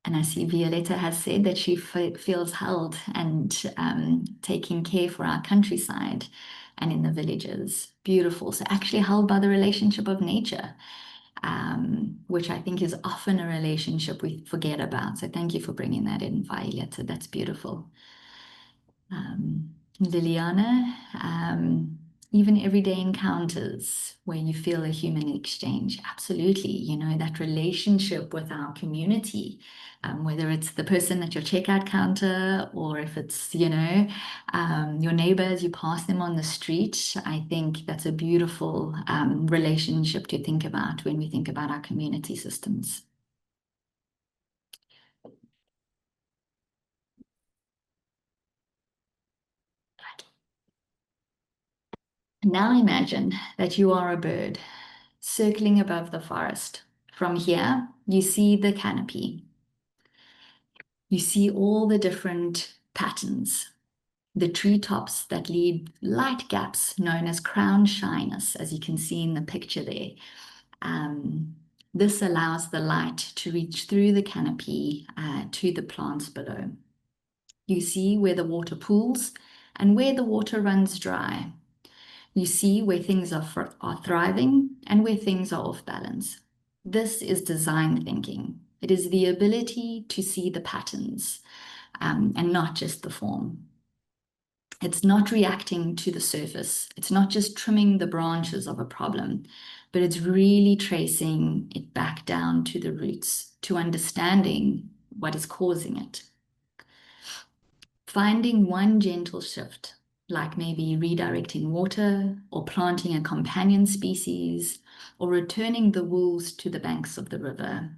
I see Violeta has said that she feels held and taking care for our countryside and in the villages. Beautiful. So actually held by the relationship of nature, which I think is often a relationship we forget about. So thank you for bringing that in, Violeta. That's beautiful. Liliana, even everyday encounters where you feel a human exchange. Absolutely. That relationship with our community, whether it's the person at your checkout counter or if it's, your neighbors, you pass them on the street. I think that's a beautiful relationship to think about when we think about our community systems. Now imagine that you are a bird circling above the forest. From here, you see the canopy. You see all the different patterns, the treetops that leave light gaps known as crown shyness, as you can see in the picture there. This allows the light to reach through the canopy to the plants below. You see where the water pools and where the water runs dry. You see where things are thriving and where things are off balance. This is design thinking. It is the ability to see the patterns and not just the form. It's not reacting to the surface. It's not just trimming the branches of a problem, but it's really tracing it back down to the roots, to understanding what is causing it. Finding one gentle shift, like maybe redirecting water or planting a companion species or returning the wolves to the banks of the river,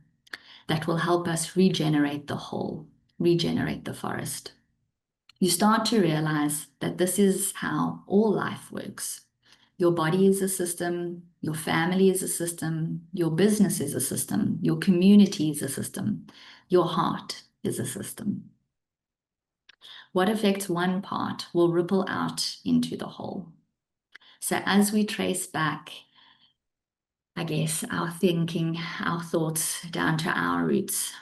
that will help us regenerate the whole, regenerate the forest. You start to realize that this is how all life works. Your body is a system, your family is a system, your business is a system, your community is a system, your heart is a system. What affects one part will ripple out into the whole. So as we trace back, I guess, our thinking, our thoughts down to our roots,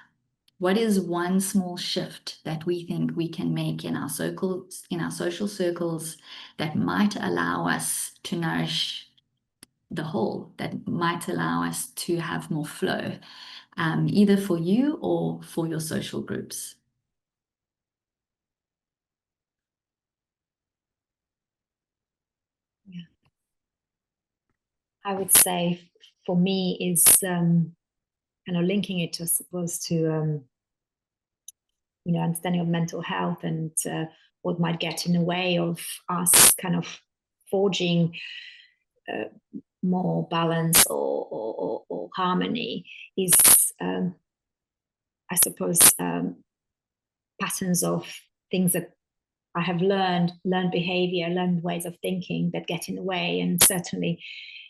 what is one small shift that we think we can make in our circles, in our social circles, that might allow us to nourish the whole, that might allow us to have more flow, either for you or for your social groups? Yeah. I would say for me is kind of linking it to, I suppose, to understanding of mental health and what might get in the way of us kind of forging more balance or harmony is, I suppose, patterns of things that I have learned behavior, learned ways of thinking that get in the way. And certainly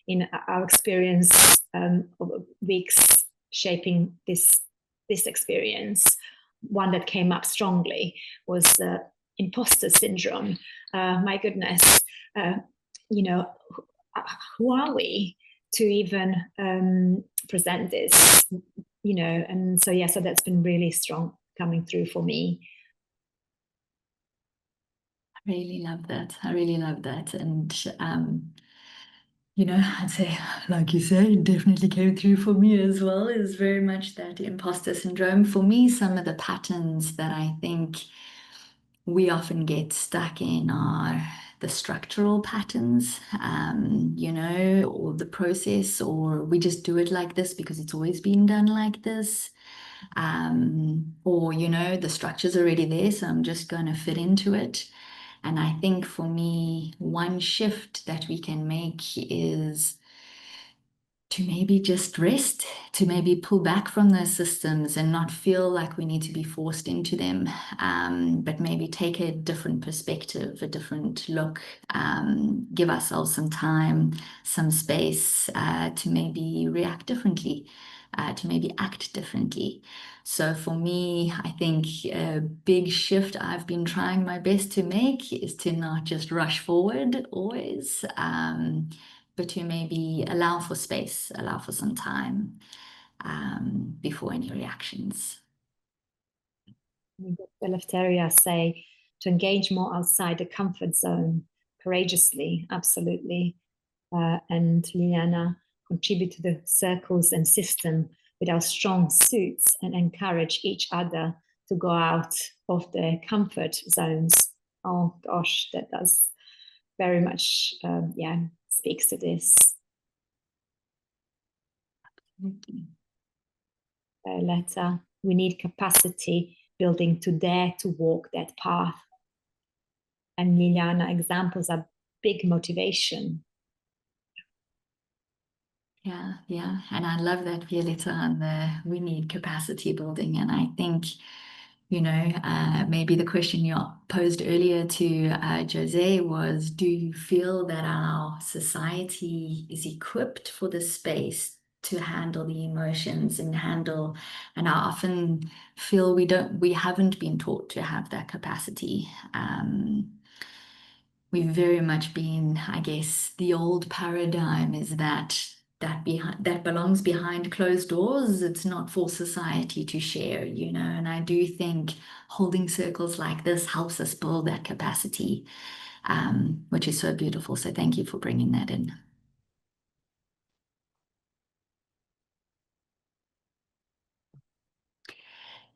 in our experience of weeks shaping this experience, one that came up strongly was imposter syndrome. My goodness, who are we to even present this? And so so that's been really strong coming through for me. I really love that. I really love that. And I'd say, like you say, it definitely came through for me as well, is very much that imposter syndrome. For me, some of the patterns that I think we often get stuck in are the structural patterns, or the process, or we just do it like this because it's always been done like this. Or, the structure's already there, so I'm just going to fit into it. And I think for me, one shift that we can make is to maybe just rest, to maybe pull back from those systems and not feel like we need to be forced into them, but maybe take a different perspective, a different look, give ourselves some time, some space to maybe react differently, to maybe act differently. So for me, I think a big shift I've been trying my best to make is to not just rush forward always, but to maybe allow for space, allow for some time before any reactions. Eleftheria say to engage more outside the comfort zone courageously, absolutely. And Liliana, contribute to the circles and system with our strong suits and encourage each other to go out of their comfort zones. Oh gosh, that does very much, speaks to this. Violeta, we need capacity building to dare to walk that path. And Liliana, examples are big motivation. Yeah. And I love that, Violeta, on we need capacity building. And I think, maybe the question you posed earlier to Jose was, do you feel that our society is equipped for the space to handle the emotions and I often feel we haven't been taught to have that capacity. We've very much been, I guess, the old paradigm is that belongs behind closed doors. It's not for society to share, and I do think holding circles like this helps us build that capacity, which is so beautiful. So thank you for bringing that in.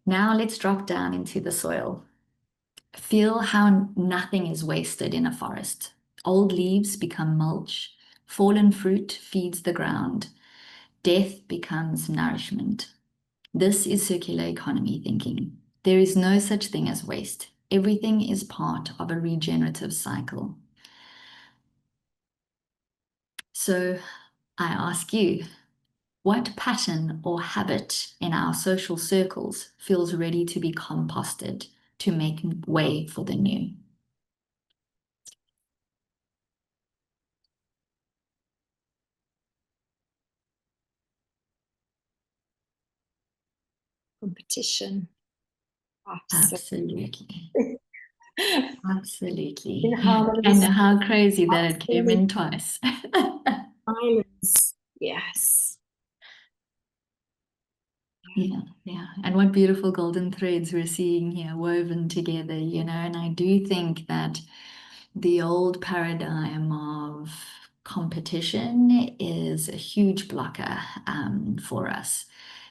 Now let's drop down into the soil. Feel how nothing is wasted in a forest. Old leaves become mulch. Fallen fruit feeds the ground. Death becomes nourishment. This is circular economy thinking. There is no such thing as waste. Everything is part of a regenerative cycle. So I ask you, what pattern or habit in our social circles feels ready to be composted to make way for the new? Competition. Absolutely. Absolutely. In harmony. And how crazy that it came in twice. Silence. Yes. Yeah, yeah. And what beautiful golden threads we're seeing here woven together, you know, and I do think that the old paradigm of competition is a huge blocker for us.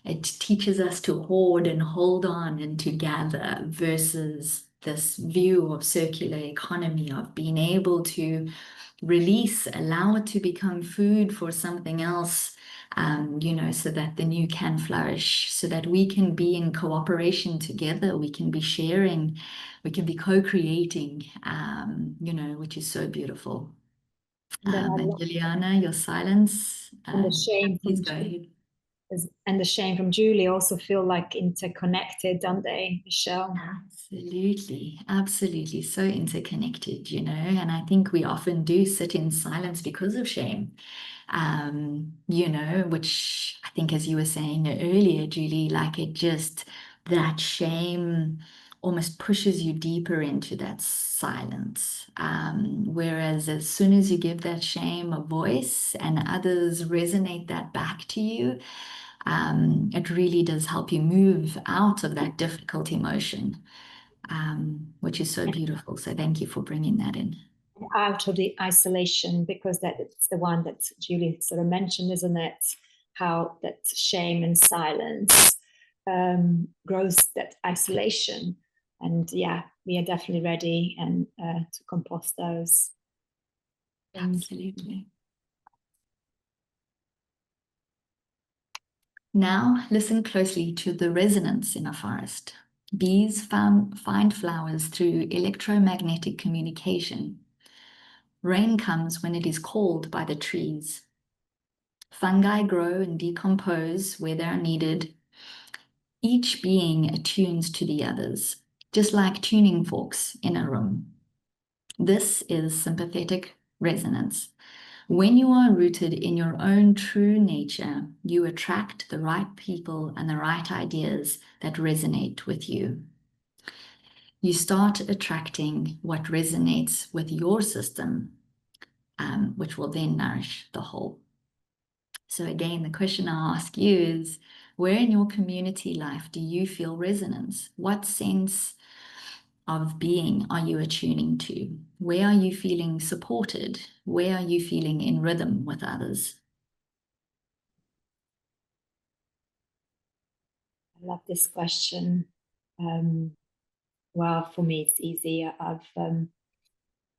It teaches us to hoard and hold on and to gather versus this view of circular economy, of being able to release, allow it to become food for something else, you know, so that the new can flourish, so that we can be in cooperation together, we can be sharing, we can be co-creating, you know, which is so beautiful. And Juliana, your silence. And the shame please go ahead. And the shame from Julie also feel like interconnected, don't they, Michelle? Absolutely, absolutely. So interconnected, you know, and I think we often do sit in silence because of shame, you know, which I think, as you were saying earlier, Julie, like it just, that shame almost pushes you deeper into that silence. Whereas as soon as you give that shame a voice and others resonate that back to you, it really does help you move out of that difficult emotion, which is so beautiful. So thank you for bringing that in. Out of the isolation, because that's the one that Julie sort of mentioned, isn't it? How that shame and silence grows that isolation. And yeah, we are definitely ready and to compost those. Absolutely. Now listen closely to the resonance in a forest. Bees find flowers through electromagnetic communication. Rain comes when it is called by the trees. Fungi grow and decompose where they are needed. Each being attunes to the others, just like tuning forks in a room. This is sympathetic resonance. When you are rooted in your own true nature, you attract the right people and the right ideas that resonate with you. You start attracting what resonates with your system, which will then nourish the whole. So again, the question I ask you is, where in your community life do you feel resonance? What sense of being are you attuning to? Where are you feeling supported? Where are you feeling in rhythm with others? I love this question. Well, for me, it's easy. I've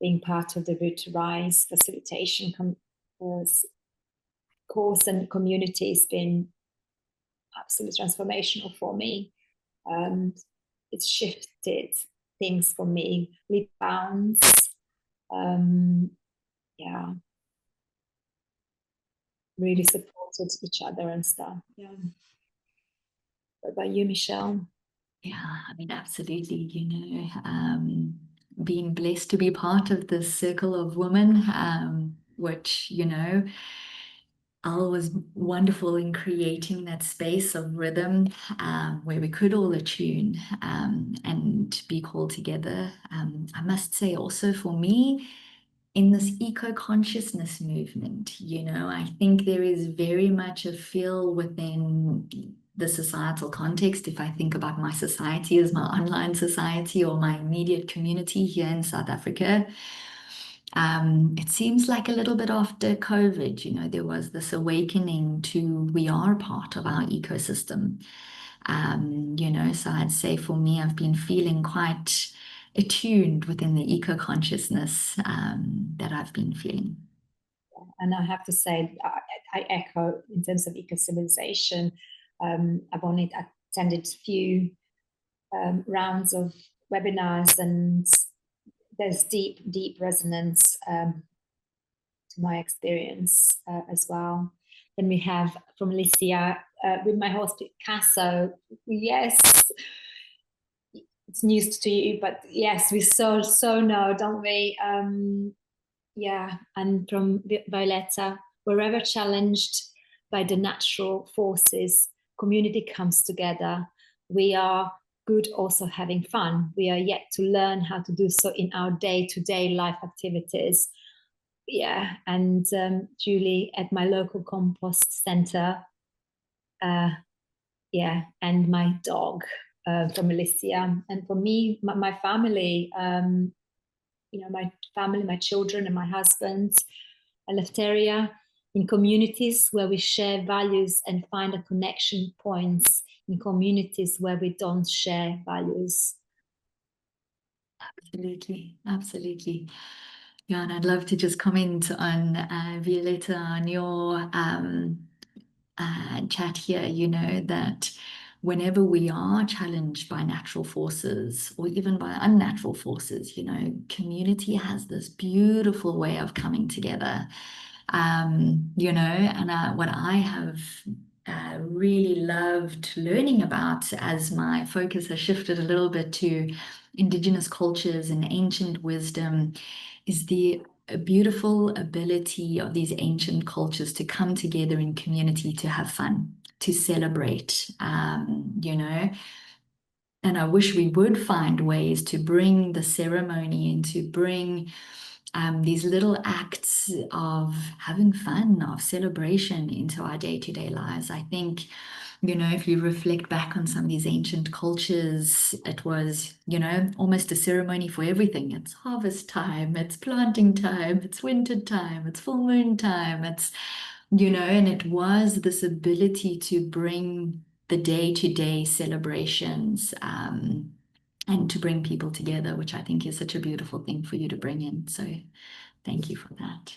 been part of the Root to Rise facilitation course and community has been absolutely transformational for me. It's shifted things for me, leap bounds. Yeah, really supported each other and stuff. Yeah. What about you, Michelle? Yeah, I mean, absolutely, you know, being blessed to be part of this circle of women, which, you know, Al was wonderful in creating that space of rhythm where we could all attune and be called together. I must say also for me, in this eco-consciousness movement, you know, I think there is very much a feel within the societal context. If I think about my society as my online society or my immediate community here in South Africa, it seems like a little bit after COVID, you know, there was this awakening to we are part of our ecosystem. You know, so I'd say for me, I've been feeling quite attuned within the eco-consciousness that I've been feeling. And I have to say, I echo in terms of eco-civilization. I've only attended a few rounds of webinars, and there's deep resonance to my experience as well. Then we have from Licia with my host Picasso. Yes, it's news to you, but yes, we so know, don't we? Yeah, and from Violeta, wherever challenged by the natural forces, community comes together. We are good also having fun. We are yet to learn how to do so in our day-to-day life activities. Yeah, and Julie, at my local compost center, yeah, and my dog from Alicia, and for me, my family, you know, my family, my children and my husband, Eleftheria, in communities where we share values and find a connection points in communities where we don't share values. Absolutely, absolutely. Yeah, and I'd love to just comment on Violeta, on your chat here, you know, that whenever we are challenged by natural forces or even by unnatural forces, you know, community has this beautiful way of coming together. You know, and what I have really loved learning about as my focus has shifted a little bit to indigenous cultures and ancient wisdom is the beautiful ability of these ancient cultures to come together in community to have fun, to celebrate, you know. And I wish we would find ways to bring the ceremony and to bring these little acts of having fun, of celebration into our day-to-day lives. I think, you know, if you reflect back on some of these ancient cultures, it was, you know, almost a ceremony for everything. It's harvest time, it's planting time, it's winter time, it's full moon time, it's, you know, and it was this ability to bring the day-to-day celebrations and to bring people together, which I think is such a beautiful thing for you to bring in. So thank you for that.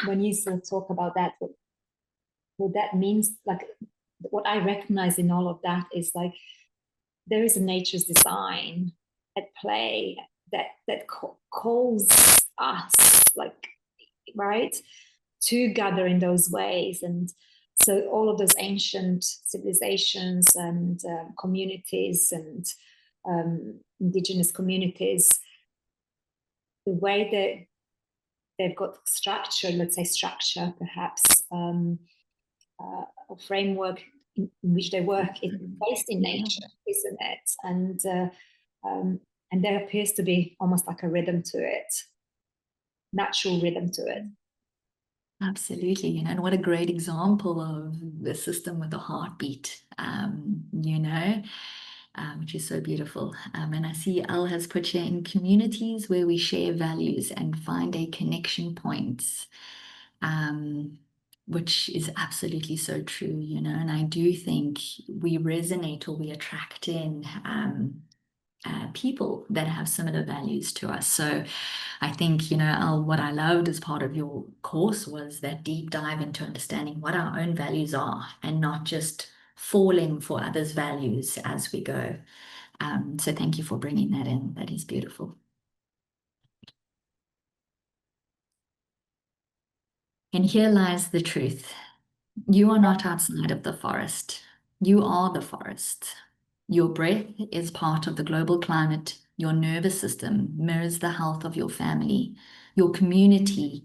When you sort of talk about that, what that means, like what I recognize in all of that is like there is a nature's design at play that calls us, like, right, to gather in those ways. And so all of those ancient civilizations and communities and indigenous communities, the way that they've got structure, let's say structure, perhaps a framework in which they work is based in nature, isn't it? And there appears to be almost like a rhythm to it, natural rhythm to it. Absolutely, you know, and what a great example of the system with a heartbeat, you know, which is so beautiful. And I see Elle has put here, in communities where we share values and find a connection points, which is absolutely so true, you know, and I do think we resonate or we attract in people that have similar values to us. So I think, you know, what I loved as part of your course was that deep dive into understanding what our own values are and not just falling for others' values as we go. So thank you for bringing that in. That is beautiful. And here lies the truth. You are not outside of the forest. You are the forest. Your breath is part of the global climate. Your nervous system mirrors the health of your family, your community.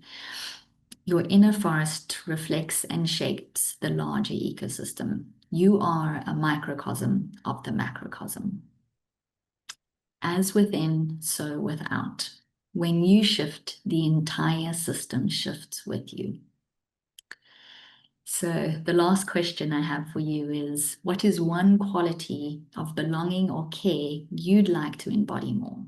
Your inner forest reflects and shapes the larger ecosystem. You are a microcosm of the macrocosm. As within, so without. When you shift, the entire system shifts with you. So the last question I have for you is, what is one quality of belonging or care you'd like to embody more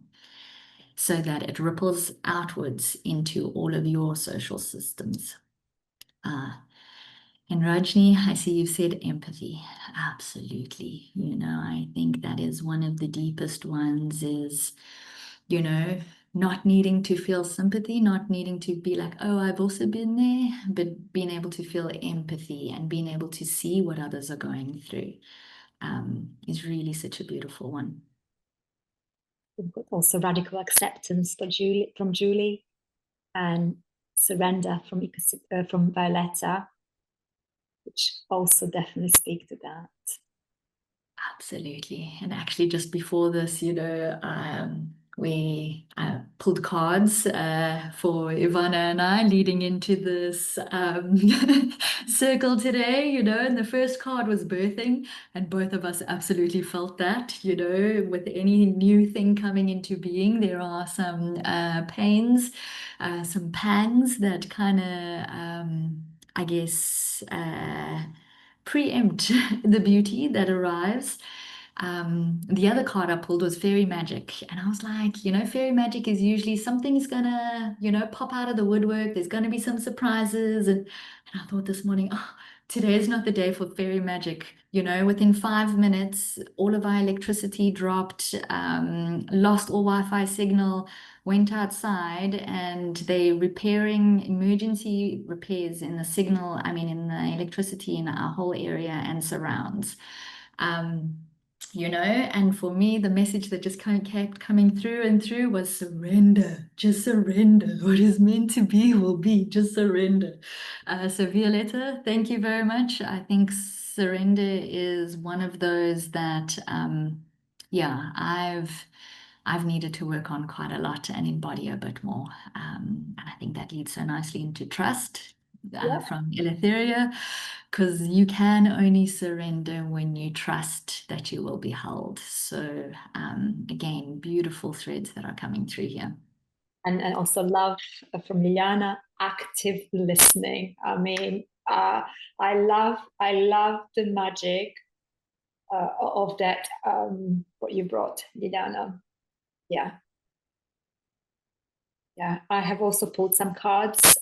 so that it ripples outwards into all of your social systems? And Rajni, I see you've said empathy. Absolutely. You know, I think that is one of the deepest ones is, you know, not needing to feel sympathy, not needing to be like, oh, I've also been there, but being able to feel empathy and being able to see what others are going through is really such a beautiful one. We've got also radical acceptance from Julie, and surrender from Violeta, which also definitely speak to that. Absolutely. And actually just before this, you know, pulled cards for Ivana and I leading into this circle today, you know, and the first card was birthing, and both of us absolutely felt that, you know, with any new thing coming into being, there are some pains, some pangs that kind of, I guess, preempt the beauty that arrives. The other card I pulled was fairy magic, and I was like, you know, fairy magic is usually something's gonna, you know, pop out of the woodwork. There's gonna be some surprises, and I thought this morning, oh, today is not the day for fairy magic. You know, within 5 minutes, all of our electricity dropped, lost all Wi-Fi signal, went outside, and they repairing emergency repairs in the signal, I mean, in the electricity in our whole area and surrounds. You know, and for me, the message that just kind of kept coming through and through was surrender, just surrender. What is meant to be will be, just surrender. So Violeta, thank you very much. I think surrender is one of those that, yeah, I've needed to work on quite a lot and embody a bit more. And I think that leads so nicely into trust. From Eleftheria, because you can only surrender when you trust that you will be held. So again, beautiful threads that are coming through here. And also love from Liliana, active listening. I mean, I love the magic of that, what you brought, Liliana. Yeah. Yeah, I have also pulled some cards.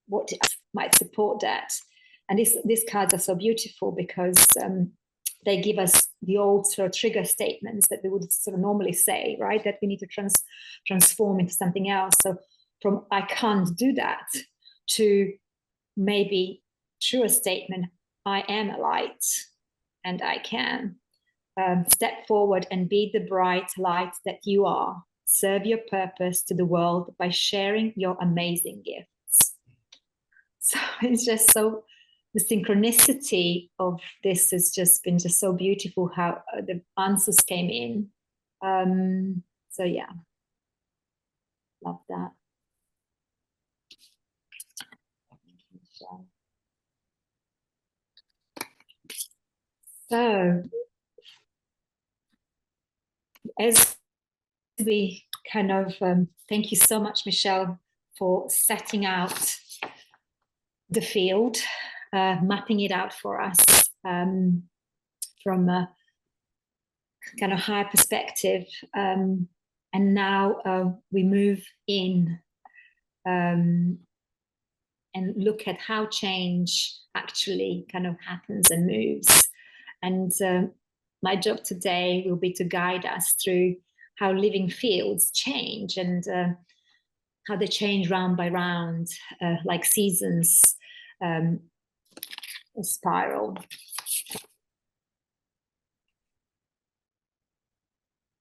What might support that. And these cards are so beautiful because they give us the old sort of trigger statements that we would sort of normally say, right? That we need to transform into something else. So from I can't do that to maybe truer statement, I am a light and I can. Step forward and be the bright light that you are. Serve your purpose to the world by sharing your amazing gifts. So it's just so, the synchronicity of this has just been just so beautiful how the answers came in. So yeah, love that. So as we kind of, thank you so much, Michelle, for setting out the field, mapping it out for us from a kind of high perspective. And now we move in and look at how change actually kind of happens and moves. And my job today will be to guide us through how living fields change and how they change round by round, like seasons, a spiral.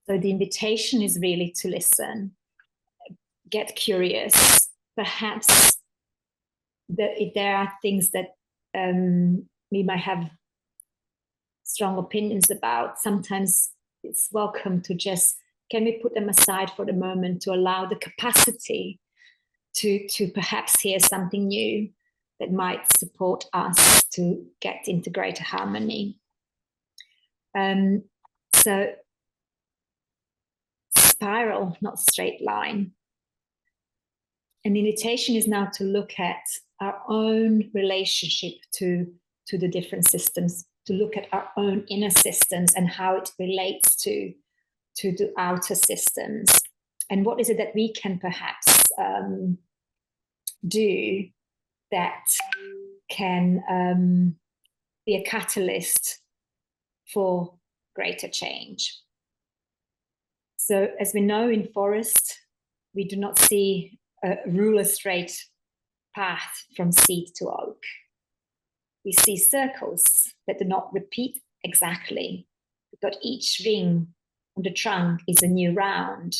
So the invitation is really to listen, get curious, perhaps if there are things that we might have strong opinions about, sometimes it's welcome to just, can we put them aside for the moment to allow the capacity to perhaps hear something new that might support us to get into greater harmony. So spiral, not straight line. And the invitation is now to look at our own relationship to the different systems, to look at our own inner systems and how it relates to the outer systems. And what is it that we can perhaps do that can be a catalyst for greater change. So as we know in forest, we do not see a ruler straight path from seed to oak. We see circles that do not repeat exactly, but each ring on the trunk is a new round.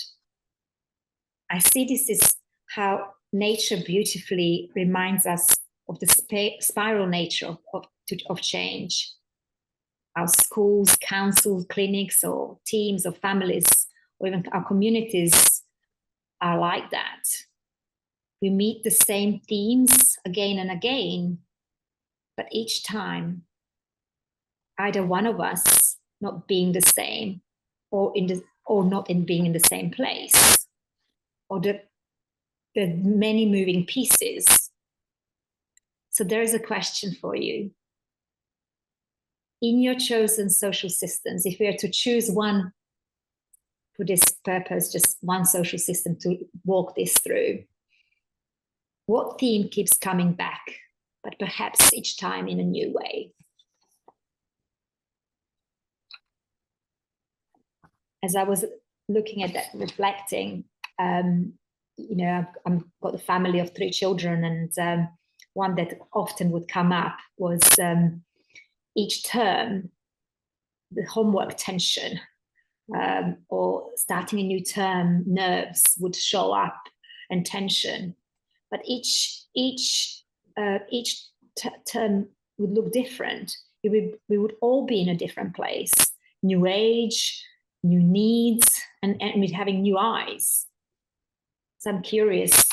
I see this is how nature beautifully reminds us of the spiral nature of change. Our schools, councils, clinics, or teams, or families, or even our communities are like that. We meet the same themes again and again, but each time, either one of us not being the same, or not being in the same place, or the many moving pieces. So there is a question for you. In your chosen social systems, if we are to choose one for this purpose, just one social system to walk this through, what theme keeps coming back, but perhaps each time in a new way? As I was looking at that, reflecting, you know, I've got a family of 3 children, and one that often would come up was each term, the homework tension, or starting a new term, nerves would show up and tension. But each term would look different. We would all be in a different place, new age, new needs, and with having new eyes. So I'm curious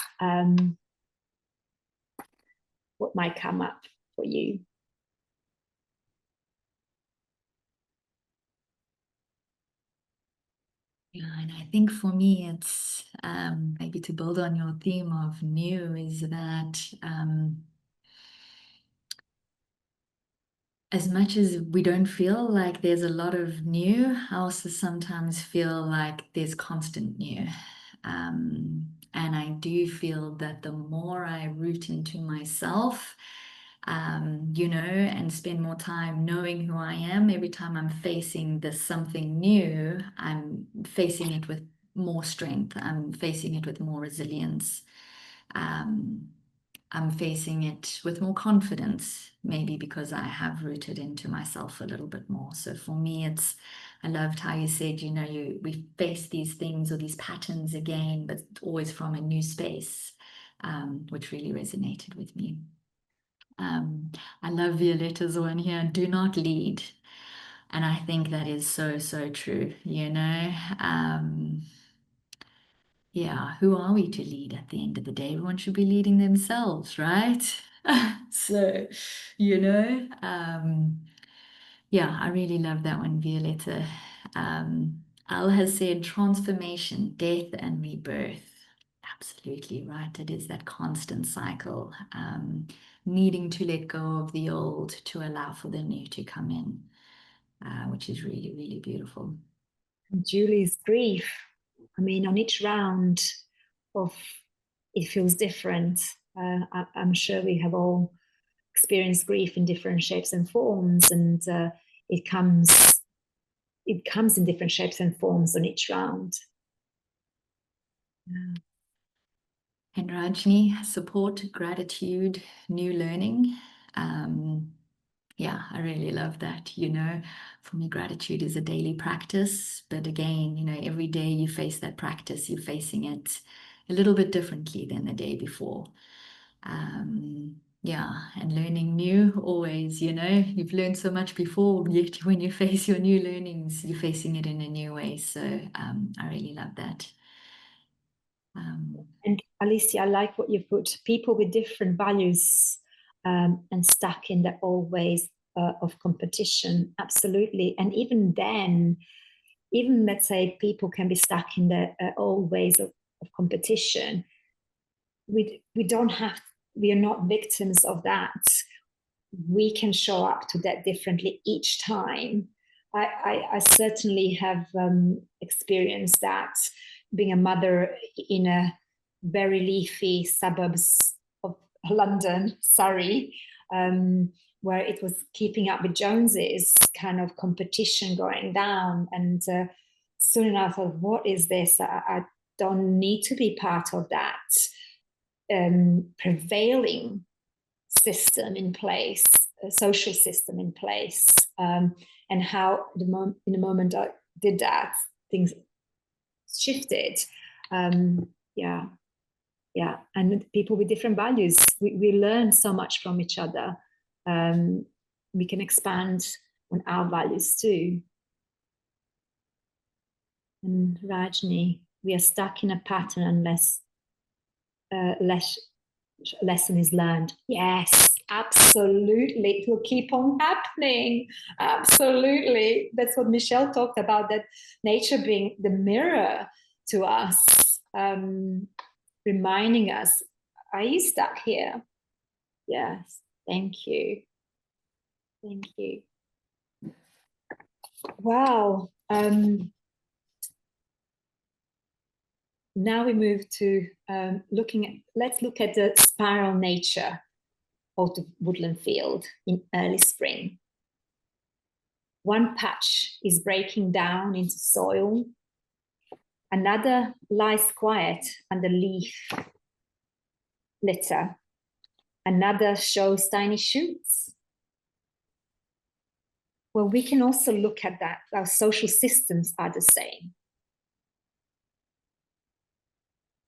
what might come up for you. Yeah, and I think for me, it's maybe to build on your theme of new, is that as much as we don't feel like there's a lot of new, I also sometimes feel like there's constant new. And I do feel that the more I root into myself, you know, and spend more time knowing who I am, every time I'm facing this something new, I'm facing it with more strength. I'm facing it with more resilience. I'm facing it with more confidence, maybe because I have rooted into myself a little bit more. So for me, I loved how you said, you know, we face these things or these patterns again, but always from a new space, which really resonated with me. I love Violeta's one here, do not lead. And I think that is so, so true, you know. Yeah, who are we to lead at the end of the day? Everyone should be leading themselves, right? So, you know, yeah, I really love that one, Violeta. Al has said transformation, death, and rebirth. Absolutely right. It is that constant cycle, needing to let go of the old to allow for the new to come in, which is really, really beautiful. Julie's grief, I mean, on each round of it feels different. I'm sure we have all experienced grief in different shapes and forms, and it comes in different shapes and forms on each round. Yeah. And Rajni, support, gratitude, new learning. Yeah, I really love that. You know, for me, gratitude is a daily practice. But again, you know, every day you face that practice, you're facing it a little bit differently than the day before. Yeah, and learning new always, you know, you've learned so much before, yet when you face your new learnings, you're facing it in a new way. So I really love that. And Alicia, I like what you put, people with different values and stuck in their old ways of competition. Absolutely. And even then, even let's say people can be stuck in their old ways of competition. We are not victims of that. We can show up to that differently each time. I certainly have experienced that, being a mother in a very leafy suburbs of London, Surrey, where it was keeping up with Joneses, kind of competition going down. And soon enough, I thought, what is this? I don't need to be part of that prevailing system in place, a social system in place, and how in the moment I did that, things shifted. Yeah, and people with different values, we learn so much from each other. We can expand on our values too. And Rajni, we are stuck in a pattern unless lesson is learned. Yes, absolutely. It will keep on happening. Absolutely. That's what Michelle talked about, that nature being the mirror to us, reminding us, are you stuck here? Yes, thank you. Thank you. Wow. Now we move to let's look at the spiral nature of the woodland field in early spring. One patch is breaking down into soil. Another lies quiet under leaf litter. Another shows tiny shoots. Well, we can also look at that. Our social systems are the same.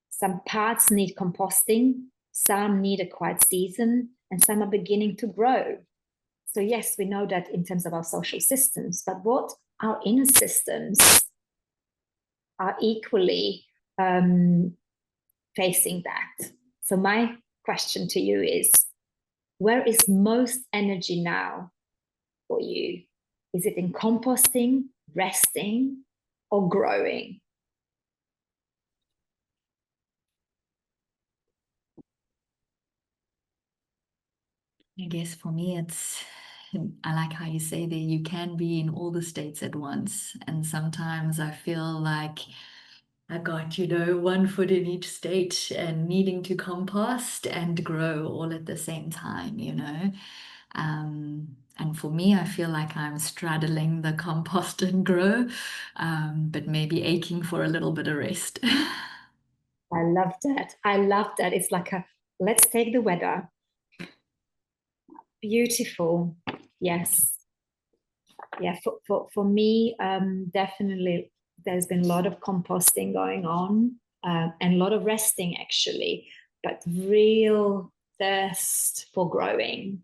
Some parts need composting, some need a quiet season, and some are beginning to grow. So yes, we know that in terms of our social systems, but what our inner systems are equally facing that. So my question to you is, where is most energy now for you? Is it in composting, resting, or growing? I guess for me, I like how you say that you can be in all the states at once. And sometimes I feel like I got, one foot in each state and needing to compost and grow all at the same time, And for me, I feel like I'm straddling the compost and grow, but maybe aching for a little bit of rest. I love that. I love that. It's like let's take the weather. Beautiful. Yes. Yeah, for me, definitely there's been a lot of composting going on and a lot of resting actually, but real thirst for growing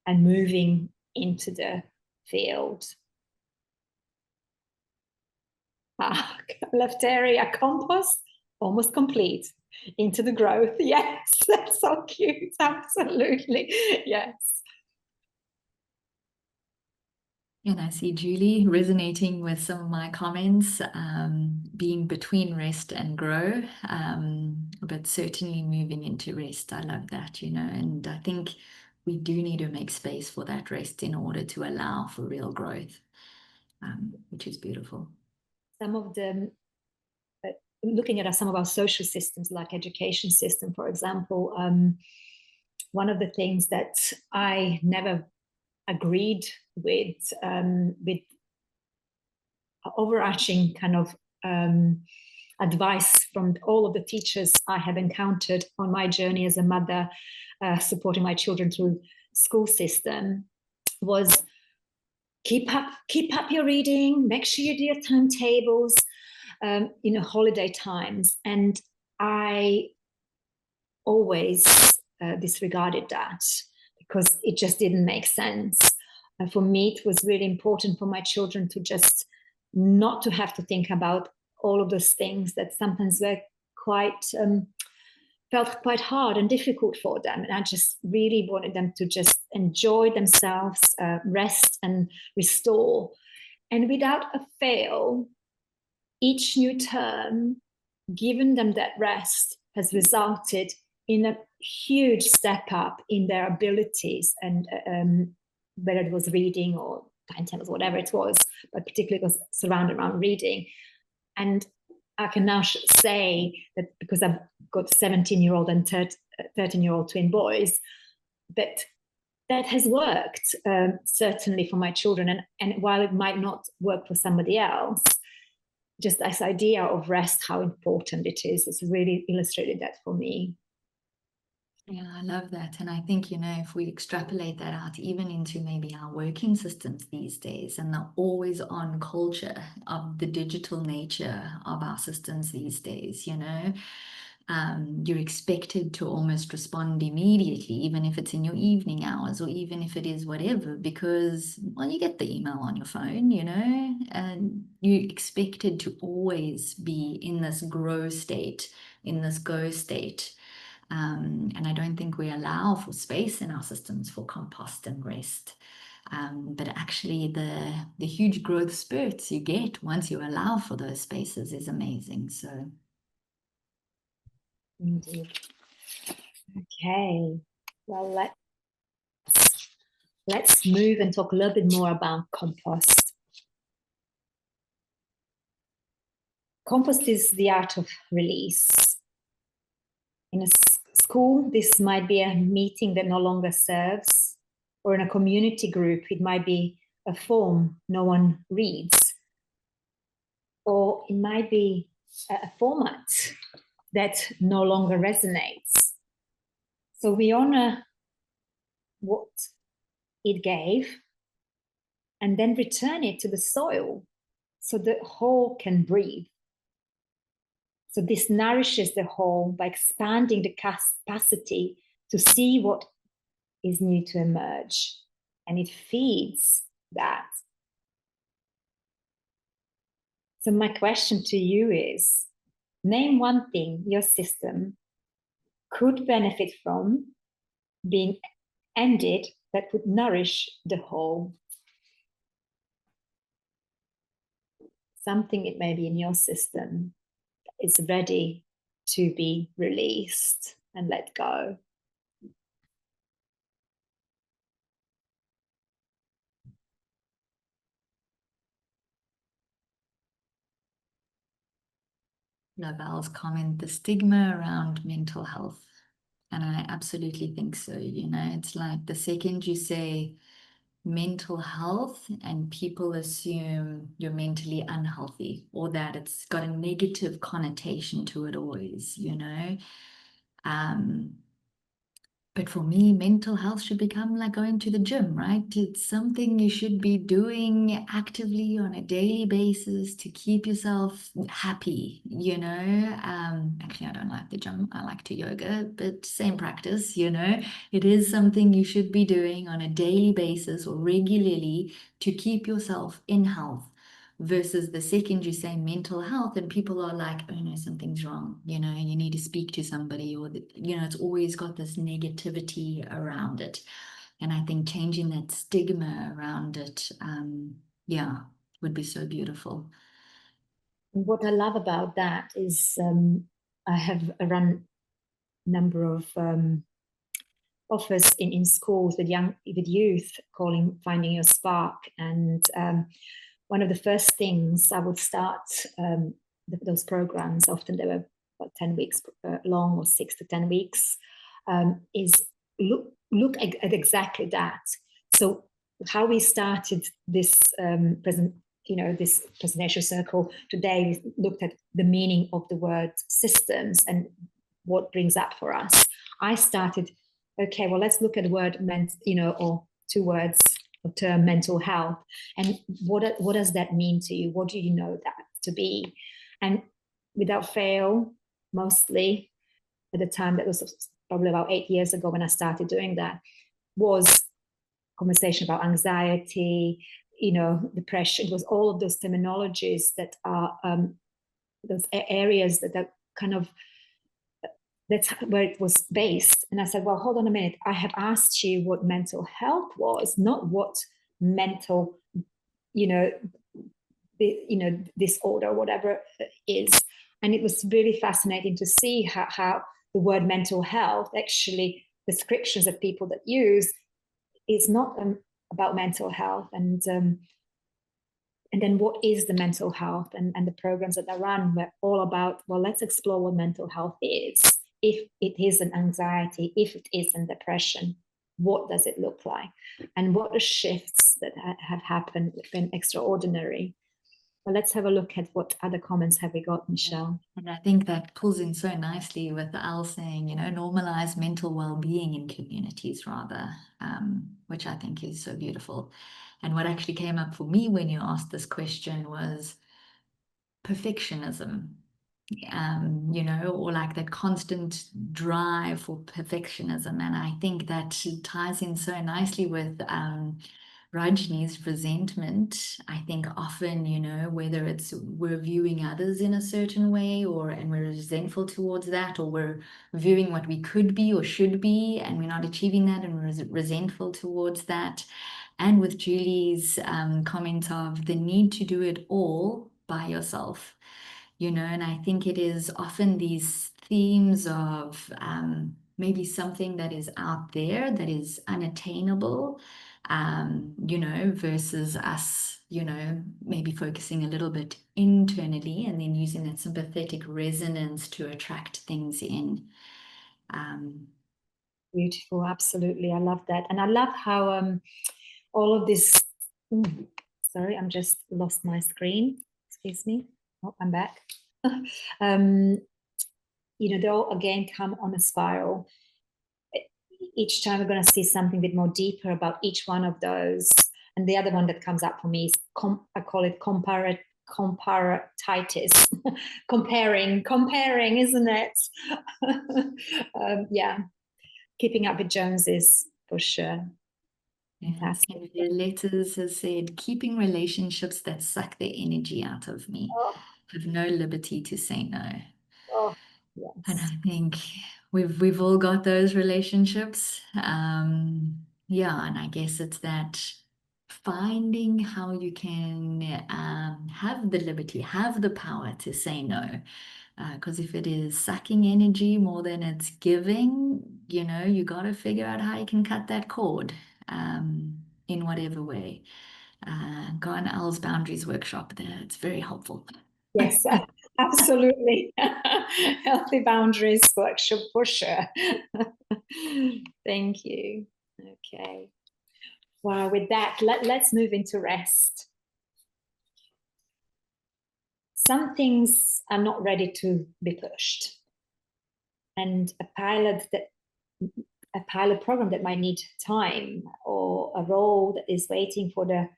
and moving into the field. Eleftheria compost, almost complete. Into the growth. Yes, that's so cute. Absolutely. Yes. And I see Julie resonating with some of my comments, being between rest and grow, but certainly moving into rest. I love that, and I think we do need to make space for that rest in order to allow for real growth, which is beautiful. Some of them, looking at some of our social systems, like education system, for example, one of the things that I never agreed with overarching kind of advice from all of the teachers I have encountered on my journey as a mother, supporting my children through school system, was keep up your reading, make sure you do your timetables, holiday times. And I always disregarded that because it just didn't make sense. For me, it was really important for my children to just not to have to think about all of those things that sometimes were felt quite hard and difficult for them. And I just really wanted them to just enjoy themselves, rest and restore. And without a fail, each new term, giving them that rest has resulted in a huge step up in their abilities, and whether it was reading or timetables, whatever it was, but particularly it was surrounded around reading. And I can now say that because I've got 17-year-old and 13-year-old twin boys, that has worked, certainly for my children. And while it might not work for somebody else, just this idea of rest, how important it is. It's really illustrated that for me. Yeah, I love that. And I think, you know, if we extrapolate that out even into maybe our working systems these days and the always on culture of the digital nature of our systems these days, you know, you're expected to almost respond immediately, even if it's in your evening hours or even if it is whatever, because, well, you get the email on your phone, you know, and you're expected to always be in this grow state, in this go state. And I don't think we allow for space in our systems for compost and rest. But actually the huge growth spurts you get once you allow for those spaces is amazing. So Indeed. Okay, well, let's move and talk a little bit more about compost. Compost is the art of release. In a school, this might be a meeting that no longer serves, or in a community group, it might be a form no one reads, or it might be a format that no longer resonates. So we honor what it gave and then return it to the soil so the whole can breathe. So this nourishes the whole by expanding the capacity to see what is new to emerge, and it feeds that. So my question to you is, name one thing your system could benefit from being ended that would nourish the whole. Something it may be in your system is ready to be released and let go. Lavelle's comment, the stigma around mental health. And I absolutely think so. You know, it's like the second you say mental health and people assume you're mentally unhealthy or that it's got a negative connotation to it always, you know. But for me, mental health should become like going to the gym, right? It's something you should be doing actively on a daily basis to keep yourself happy, you know? Actually, I don't like the gym. I like to yoga, but same practice, you know? It is something you should be doing on a daily basis or regularly to keep yourself in health. Versus the second you say mental health and people are like, oh no, something's wrong, you know, you need to speak to somebody, or, you know, it's always got this negativity around it. And I think changing that stigma around it, yeah, would be so beautiful. What I love about that is I have run a number of offers in schools with youth, calling Finding Your Spark. And one of the first things I would start those programs, often they were about 10 weeks long or 6 to 10 weeks, is look at exactly that. So how we started this this presentation circle today, we looked at the meaning of the word systems and what brings up for us. I started, okay, well, let's look at the word or two words or term mental health, and what does that mean to you? What do you know that to be? And without fail, mostly at the time, that was probably about 8 years ago when I started doing that, was conversation about anxiety, depression. It was all of those terminologies that are those areas that are kind of, that's where it was based. And I said, well, hold on a minute. I have asked you what mental health was, not what mental, disorder, whatever is. And it was really fascinating to see how the word mental health, actually, descriptions that people that use, is not about mental health. And then what is the mental health? And the programs that I run were all about, well, let's explore what mental health is. If it is an anxiety, if it is an depression, what does it look like? And what are shifts that have happened have been extraordinary. But let's have a look at what other comments have we got, Michelle. And I think that pulls in so nicely with Al saying, you know, normalize mental well-being in communities rather, which I think is so beautiful. And what actually came up for me when you asked this question was perfectionism, you know, or like that constant drive for perfectionism. And I think that ties in so nicely with Rajni's resentment. I think often, you know, whether it's we're viewing others in a certain way and we're resentful towards that, or we're viewing what we could be or should be and we're not achieving that and we're resentful towards that. And with Julie's comment of the need to do it all by yourself, you know, and I think it is often these themes of maybe something that is out there that is unattainable, you know, versus us, you know, maybe focusing a little bit internally and then using that sympathetic resonance to attract things in. Beautiful, absolutely. I love that. And I love how all of this, sorry, I'm just lost my screen. Excuse me. Oh, I'm back. You know, they all again come on a spiral. Each time we're going to see something a bit more deeper about each one of those. And the other one that comes up for me is, I call it comparatitis. comparing, isn't it? Yeah, keeping up with Joneses for sure. Fantastic. And the letters has said, keeping relationships that suck the energy out of me. Have no liberty to say no. Oh, yes. And I think we've all got those relationships. Yeah, and I guess it's that finding how you can have the liberty, have the power to say no. Because if it is sucking energy more than it's giving, you know, you got to figure out how you can cut that cord in whatever way. Go on Al's Boundaries workshop there. It's very helpful. Yes, absolutely. Healthy boundaries workshop for sure. Thank you. Okay. Wow, with that, let's move into rest. Some things are not ready to be pushed. And a pilot program that might need time, or a role that is waiting for the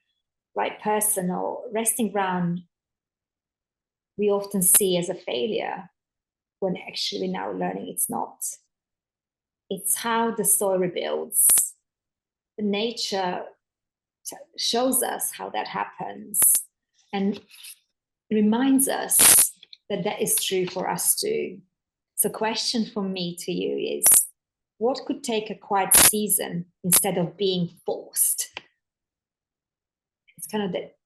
right person, or resting ground, we often see as a failure, when actually now learning it's not. It's how the soil rebuilds. The nature shows us how that happens and reminds us that that is true for us too. So question from me to you is, what could take a quiet season instead of being forced? It's kind of that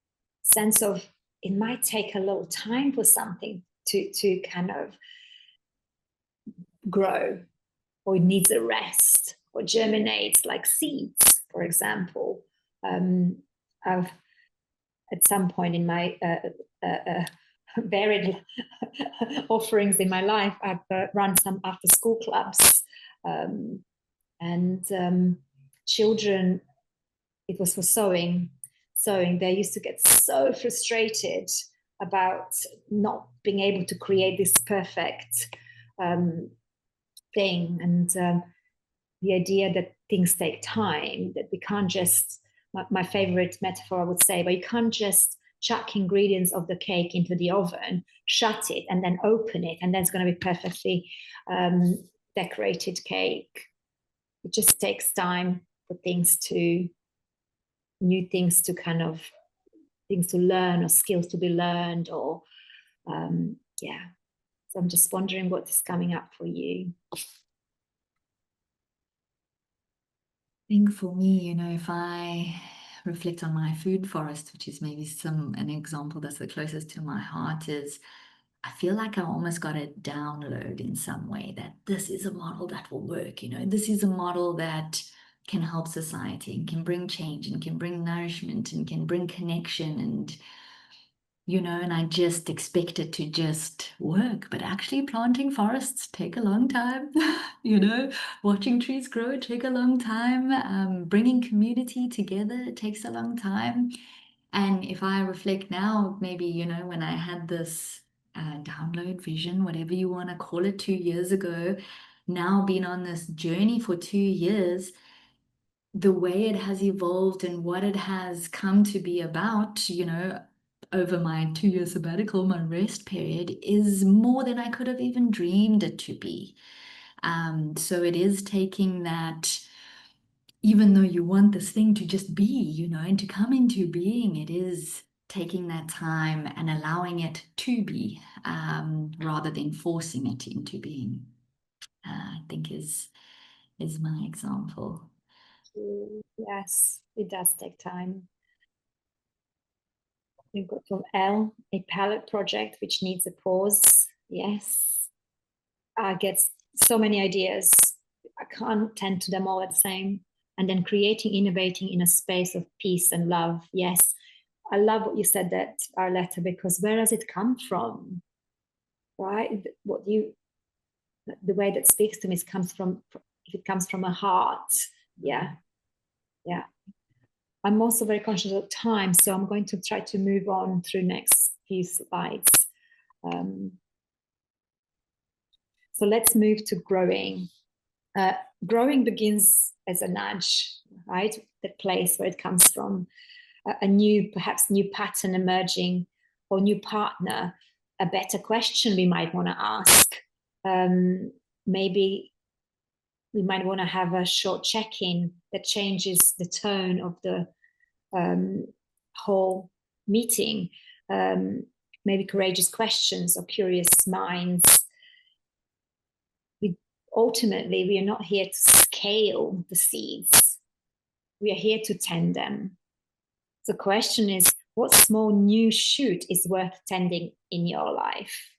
sense of, it might take a little time for something to kind of grow, or it needs a rest, or germinate like seeds, for example. I've, at some point in my varied offerings in my life, I've run some after school clubs, and children, it was for sewing, they used to get so frustrated about not being able to create this perfect thing, and the idea that things take time, that we can't just, my favorite metaphor I would say, but you can't just chuck ingredients of the cake into the oven, shut it, and then open it, and then it's going to be perfectly decorated cake. It just takes time for new things to kind of, things to learn, or skills to be learned, or yeah. So I'm just wondering what is coming up for you. I think for me, you know, if I reflect on my food forest, which is maybe an example that's the closest to my heart, is I feel like I almost got a download in some way that this is a model that will work, you know, this is a model that can help society and can bring change and can bring nourishment and can bring connection, and you know, and I just expect it to just work. But actually planting forests take a long time, you know, watching trees grow take a long time, bringing community together takes a long time. And if I reflect now, maybe, you know, when I had this download vision, whatever you want to call it, 2 years ago, now been on this journey for 2 years, the way it has evolved and what it has come to be about, you know, over my 2-year sabbatical, my rest period, is more than I could have even dreamed it to be. So it is taking that, even though you want this thing to just be, you know, and to come into being, it is taking that time and allowing it to be, rather than forcing it into being, I think is my example. Yes, it does take time. We've got from Elle, a palette project which needs a pause. Yes, I get so many ideas. I can't tend to them all at the same. And then creating, innovating in a space of peace and love. Yes, I love what you said, that Violeta, because where does it come from? Right? The way that speaks to me comes from, if it comes from a heart. Yeah. Yeah. I'm also very conscious of time, so I'm going to try to move on through next few slides. So let's move to growing. Growing begins as a nudge, right? The place where it comes from, a new, perhaps new pattern emerging, or new partner, a better question we might want to ask. Maybe we might want to have a short check-in that changes the tone of the whole meeting. Maybe courageous questions or curious minds. Ultimately, we are not here to scale the seeds. We are here to tend them. The question is, what small new shoot is worth tending in your life?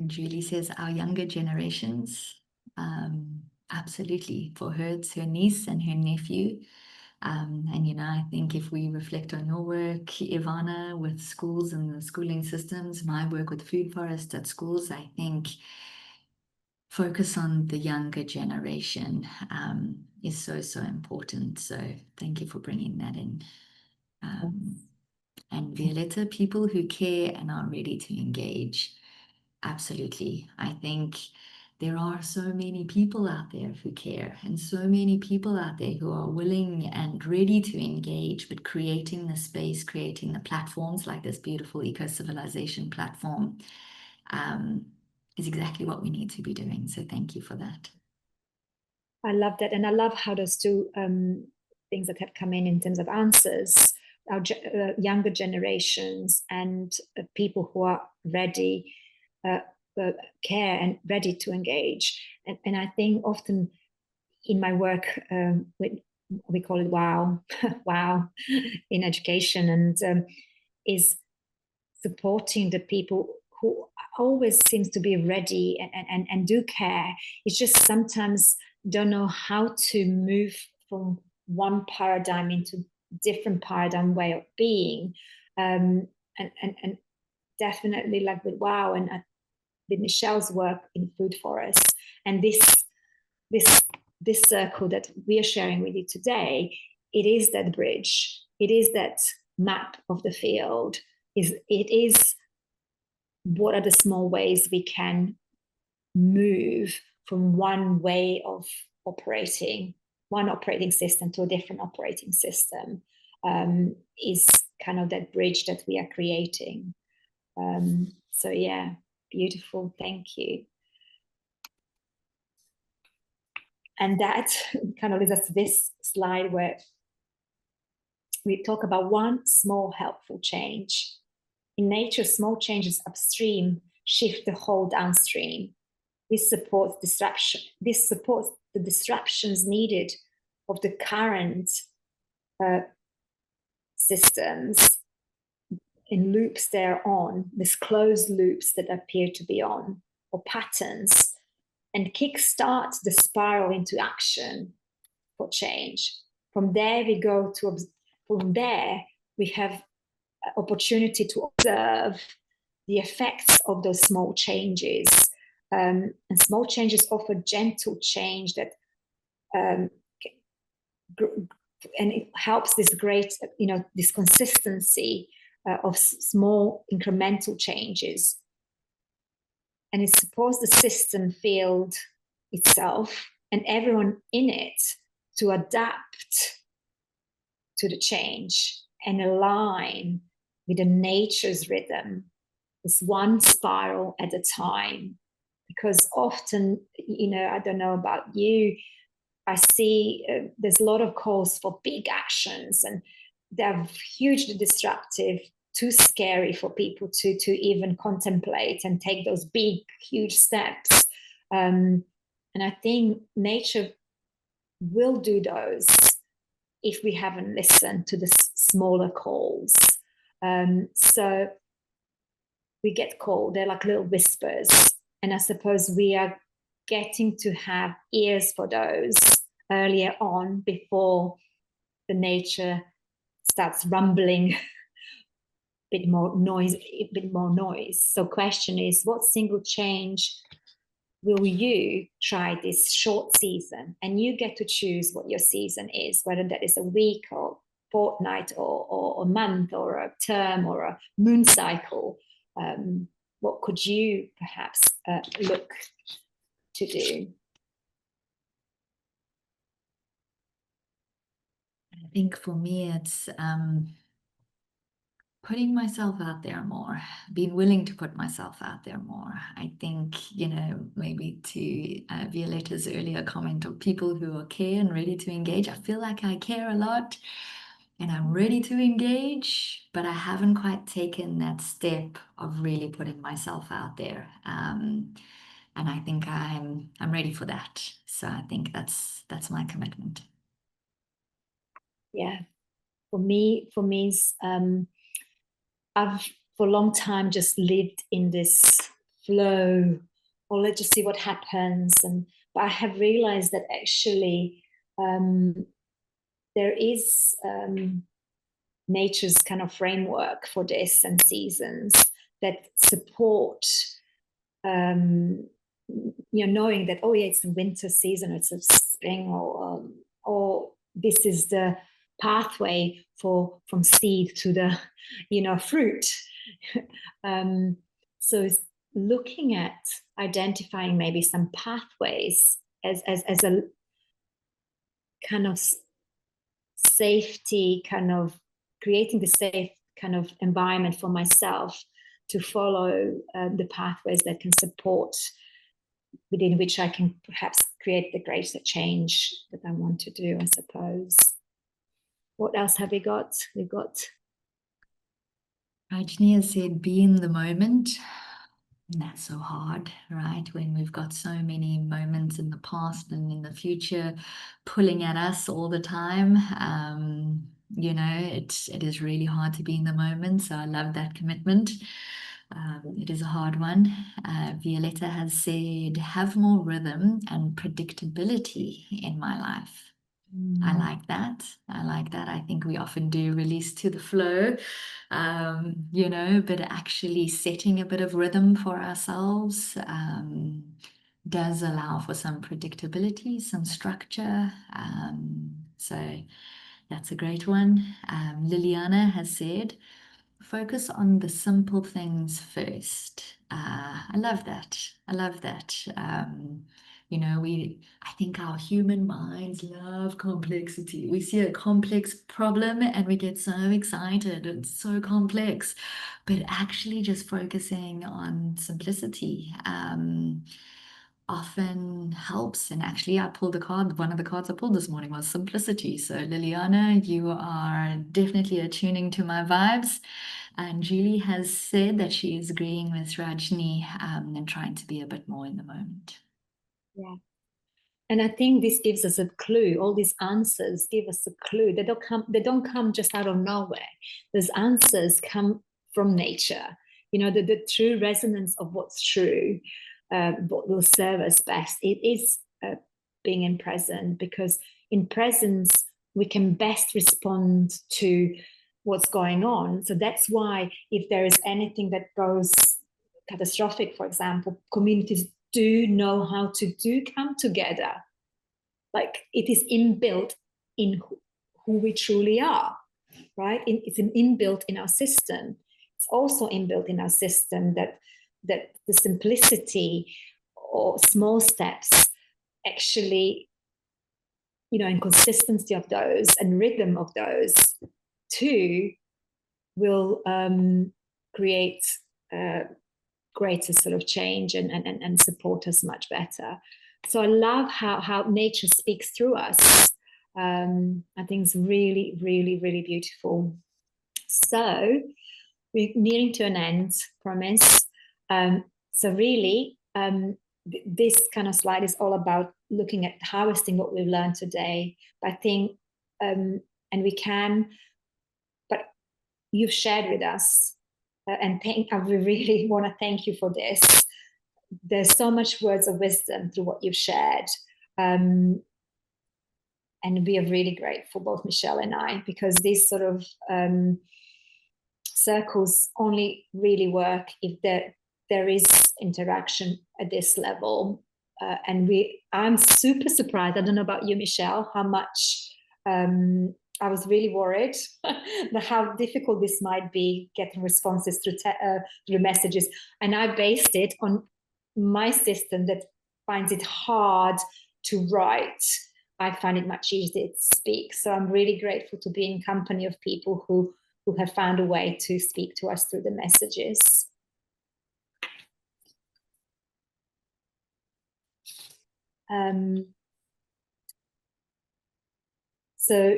Julie says our younger generations, absolutely. For her, it's her niece and her nephew. And, you know, I think if we reflect on your work, Ivana, with schools and the schooling systems, my work with food forests at schools, I think focus on the younger generation is so, so important. So thank you for bringing that in. And Violeta, people who care and are ready to engage. Absolutely. I think there are so many people out there who care, and so many people out there who are willing and ready to engage, but creating the space, creating the platforms like this beautiful eco-civilization platform is exactly what we need to be doing. So thank you for that. I love that. And I love how those two things that have come in terms of answers, our younger generations and people who are ready, care and ready to engage. And I think often in my work, we call it WOW, WOW in education, and is supporting the people who always seems to be ready and do care. It's just sometimes don't know how to move from one paradigm into different paradigm way of being. And definitely, like with WOW and with Michelle's work in food forests, and this circle that we are sharing with you today, it is that bridge. It is that map of the field. It is what are the small ways we can move from one way of operating, one operating system to a different operating system, is kind of that bridge that we are creating. So yeah, beautiful, thank you. And that kind of leads us to this slide where we talk about one small helpful change. In nature, small changes upstream shift the whole downstream. This supports disruption. This supports the disruptions needed of the current systems in loops they're on, these closed loops that appear to be on, or patterns, and kickstart the spiral into action for change. from there we have opportunity to observe the effects of those small changes. And small changes offer gentle change that and it helps this great, this consistency of small incremental changes. And it supports the system field itself and everyone in it to adapt to the change and align with the nature's rhythm. It's one spiral at a time. Because often, I don't know about you, I see there's a lot of calls for big actions, and they're hugely disruptive, too scary for people to even contemplate and take those big, huge steps. And I think nature will do those if we haven't listened to the smaller calls. So we get called, they're like little whispers. And I suppose we are getting to have ears for those earlier on before the nature starts rumbling, a bit more noise. So question is, what single change will you try this short season? And you get to choose what your season is, whether that is a week or fortnight or a month or a term or a moon cycle. What could you perhaps look to do? I think for me, it's putting myself out there more, being willing to put myself out there more. I think, maybe to Violeta's earlier comment of people who are care and ready to engage. I feel like I care a lot and I'm ready to engage, but I haven't quite taken that step of really putting myself out there. And I think I'm ready for that. So I think that's my commitment. Yeah, for me, I've for a long time just lived in this flow, or let's just see what happens. But I have realized that actually there is nature's kind of framework for this and seasons that support knowing that, oh yeah, it's the winter season, it's a spring, or this is the pathway from seed to the fruit. So it's looking at identifying maybe some pathways as a kind of safety, kind of creating the safe kind of environment for myself to follow the pathways that can support, within which I can perhaps create the greater change that I want to do, I suppose. What else have we got? We've got Rajni has said, be in the moment. And that's so hard, right? When we've got so many moments in the past and in the future pulling at us all the time. It is really hard to be in the moment. So I love that commitment. It is a hard one. Violeta has said, have more rhythm and predictability in my life. I like that. I think we often do release to the flow, but actually setting a bit of rhythm for ourselves does allow for some predictability, some structure. So that's a great one. Liliana has said, focus on the simple things first. I love that. I think our human minds love complexity. We see a complex problem and we get so excited. It's so complex. But actually just focusing on simplicity often helps. And actually I pulled a card. One of the cards I pulled this morning was simplicity. So Liliana, you are definitely attuning to my vibes. And Julie has said that she is agreeing with Rajni and trying to be a bit more in the moment. Yeah. And I think this gives us a clue. All these answers give us a clue. They don't come just out of nowhere. Those answers come from nature. The true resonance of what's true, what will serve us best. It is being in present, because in presence we can best respond to what's going on. So that's why if there is anything that goes catastrophic, for example, communities do know how to come together. Like it is inbuilt in who we truly are, right? It's inbuilt in our system. It's also inbuilt in our system that the simplicity or small steps actually, and consistency of those and rhythm of those too will create greater sort of change and support us much better. So I love how nature speaks through us. I think it's really, really, really beautiful. So we're nearing to an end, promise. So really, this kind of slide is all about looking at harvesting what we've learned today. I think, and we can, but you've shared with us, and I really want to thank you for this. There's so much words of wisdom through what you've shared. And we are really grateful, both Michelle and I, because these sort of circles only really work if there is interaction at this level. And I'm super surprised. I don't know about you, Michelle, how much I was really worried how difficult this might be getting responses through messages. And I based it on my system that finds it hard to write. I find it much easier to speak. So I'm really grateful to be in company of people who have found a way to speak to us through the messages. So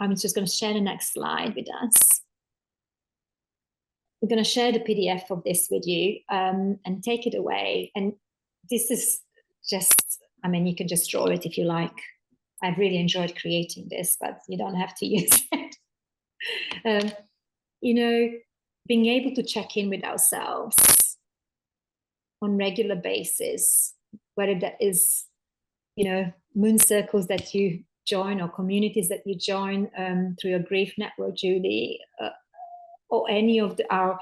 I'm just going to share the next slide with us. We're going to share the PDF of this with you and take it away. And this is just, you can just draw it if you like. I've really enjoyed creating this, but you don't have to use it. Being able to check in with ourselves on regular basis, whether that is, moon circles that you join or communities that you join through your grief network, Julie, or any of our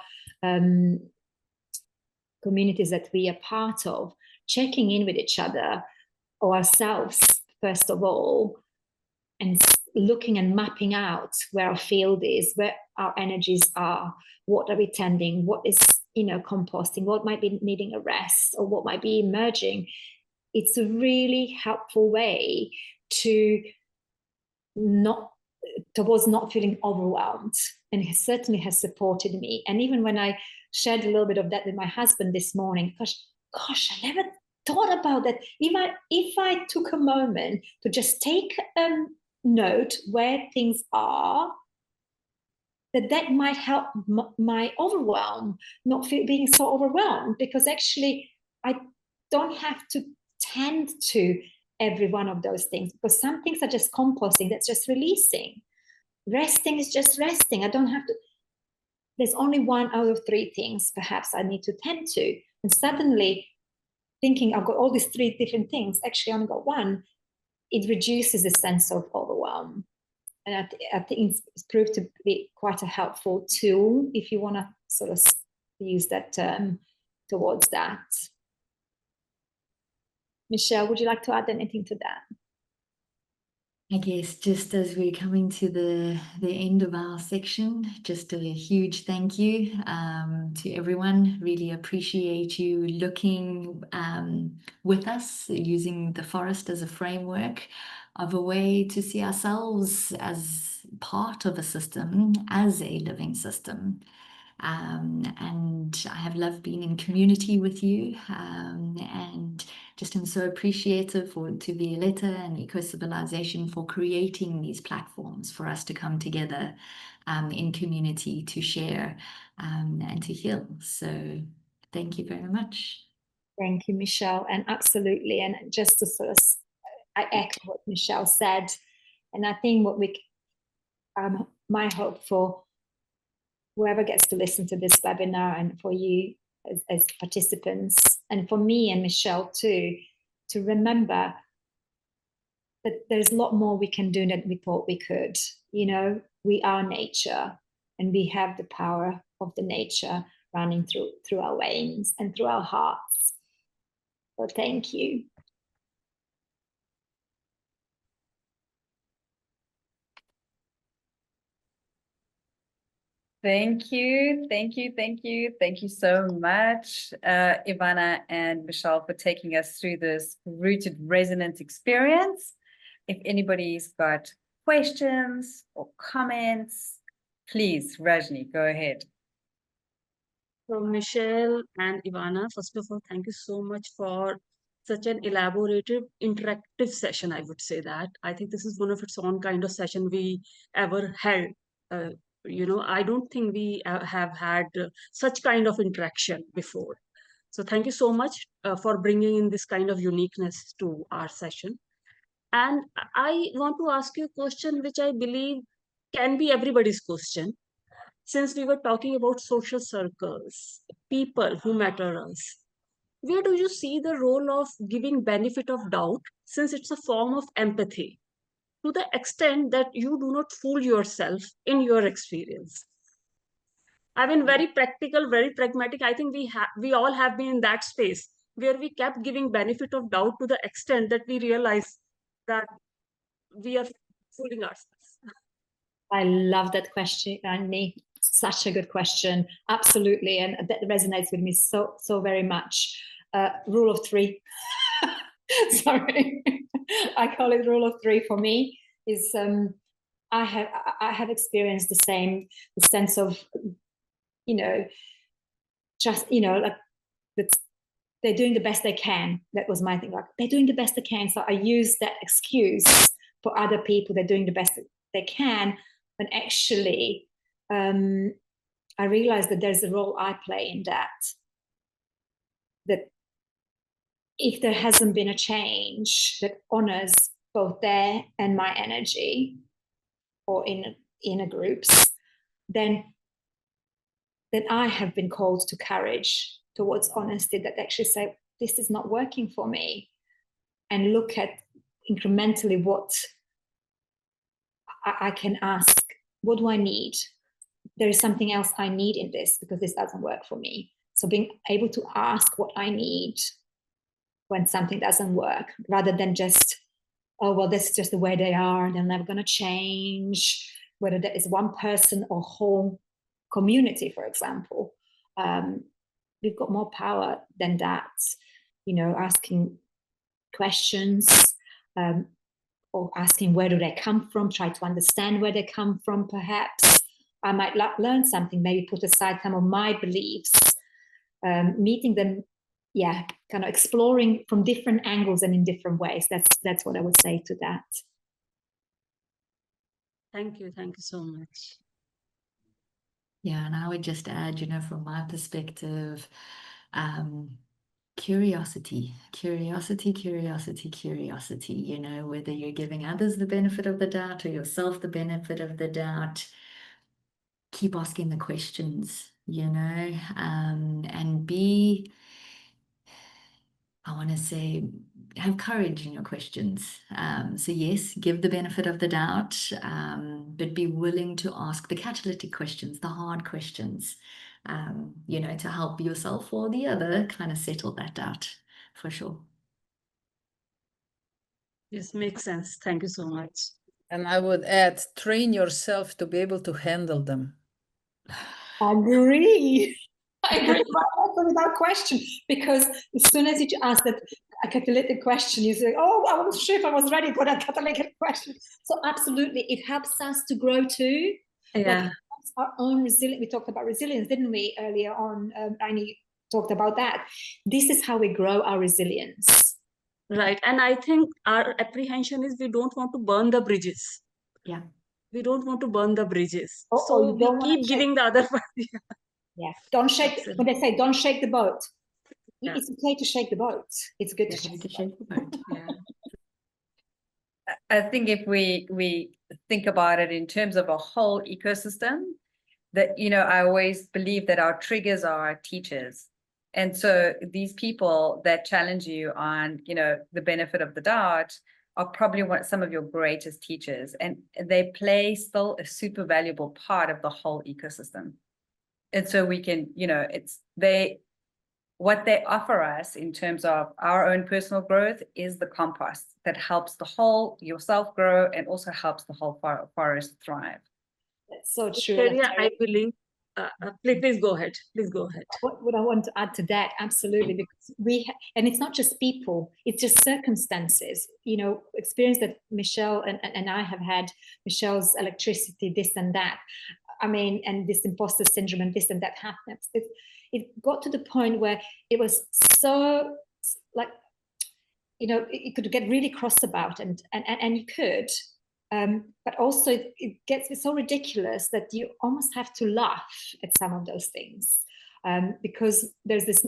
communities that we are part of, checking in with each other or ourselves, first of all, and looking and mapping out where our field is, where our energies are, what are we tending, what is, composting, what might be needing a rest, or what might be emerging. It's a really helpful way towards not feeling overwhelmed, and it certainly has supported me. And even when I shared a little bit of that with my husband this morning, gosh, I never thought about that. If I took a moment to just take note where things are, that might help my overwhelm, not being so overwhelmed, because actually I don't have to tend to every one of those things, because some things are just composting, that's just releasing. Resting is just resting. I don't have to, there's only one out of three things perhaps I need to tend to. And suddenly thinking I've got all these three different things, actually I only got one, it reduces the sense of overwhelm. And I think it's proved to be quite a helpful tool if you want to sort of use that term towards that. Michelle, would you like to add anything to that? I guess just as we're coming to the end of our section, just a huge thank you to everyone. Really appreciate you looking with us, using the forest as a framework of a way to see ourselves as part of a system, as a living system. And I have loved being in community with you, and just am so appreciative to Violeta and Eco-Civilization for creating these platforms for us to come together in community to share and to heal. So thank you very much. Thank you, Michelle. And absolutely, and just to sort of, I echo what Michelle said, and I think what my hope for whoever gets to listen to this webinar, and for you as participants, and for me and Michelle too, to remember that there's a lot more we can do than we thought we could. You know, we are nature, and we have the power of the nature running through our veins and through our hearts. So thank you. Thank you, thank you, thank you, thank you so much, Ivana and Michelle, for taking us through this rooted resonance experience. If anybody's got questions or comments, please, Rajni, go ahead. So Michelle and Ivana, first of all, thank you so much for such an elaborative, interactive session, I would say that. I think this is one of its own kind of session we ever held. You know, I don't think we have had such kind of interaction before. So thank you so much for bringing in this kind of uniqueness to our session. And I want to ask you a question which I believe can be everybody's question. Since we were talking about social circles, people who matter us, where do you see the role of giving benefit of doubt, since it's a form of empathy, to the extent that you do not fool yourself in your experience? I mean, very practical, very pragmatic. I think we all have been in that space where we kept giving benefit of doubt to the extent that we realize that we are fooling ourselves. I love that question, Annie. Such a good question. Absolutely. And that resonates with me so very much. Rule of three. Sorry. I call it rule of three for me is I have experienced the sense of, you know, just, you know, like they're doing the best they can. That was my thing. Like, they're doing the best they can. So I use that excuse for other people. They're doing the best they can. But actually, I realized that there's a role I play in that. That if there hasn't been a change that honors both their and my energy, or in inner groups, then I have been called to courage towards honesty, that actually say, this is not working for me, and look at incrementally what I can ask. What do I need? There is something else I need in this, because this doesn't work for me. So being able to ask what I need when something doesn't work, rather than just, oh, well, this is just the way they are, they're never going to change, whether that is one person or whole community, for example. We've got more power than that, you know, asking questions, or asking where do they come from, try to understand where they come from. Perhaps I might learn something, maybe put aside some of my beliefs, meeting them, yeah, kind of exploring from different angles and in different ways. That's what I would say to that. Thank you so much. Yeah, and I would just add, you know, from my perspective, curiosity, you know, whether you're giving others the benefit of the doubt or yourself the benefit of the doubt, keep asking the questions, you know, and be, I want to say, have courage in your questions. So yes, give the benefit of the doubt, but be willing to ask the catalytic questions, the hard questions, you know, to help yourself or the other kind of settle that doubt, for sure. Yes, makes sense. Thank you so much. And I would add, train yourself to be able to handle them. Agree. I agree without question, because as soon as you ask that a catalytic question, you say, oh, I wasn't sure if I was ready for that catalytic question. So absolutely, it helps us to grow too. Yeah. Like, our own resilience. We talked about resilience, didn't we, earlier on? Annie talked about that. This is how we grow our resilience. Right. And I think our apprehension is we don't want to burn the bridges. Yeah. We don't want to burn the bridges. Oh, so we keep giving the other one. Yeah. Don't shake. Absolutely. When they say don't shake the boat, Yeah. it's okay to shake the boat. It's good to Okay, shake to shake the boat. Yeah. I think if we think about it in terms of a whole ecosystem, that, you know, I always believe that our triggers are our teachers. And so these people that challenge you on, you know, the benefit of the doubt are probably some of your greatest teachers, and they play still a super valuable part of the whole ecosystem. And so we can, what they offer us in terms of our own personal growth is the compost that helps yourself grow, and also helps the whole forest thrive. That's so true. Eleftheria, I believe, please go ahead. Please go ahead. What I want to add to that, absolutely, because and it's not just people, it's just circumstances, experience that Michelle and I have had. Michelle's electricity, this and that. I mean, and this imposter syndrome and this and that happens. It got to the point where it was so like, it could get really cross about, and you could, but also it gets so ridiculous that you almost have to laugh at some of those things, because there's this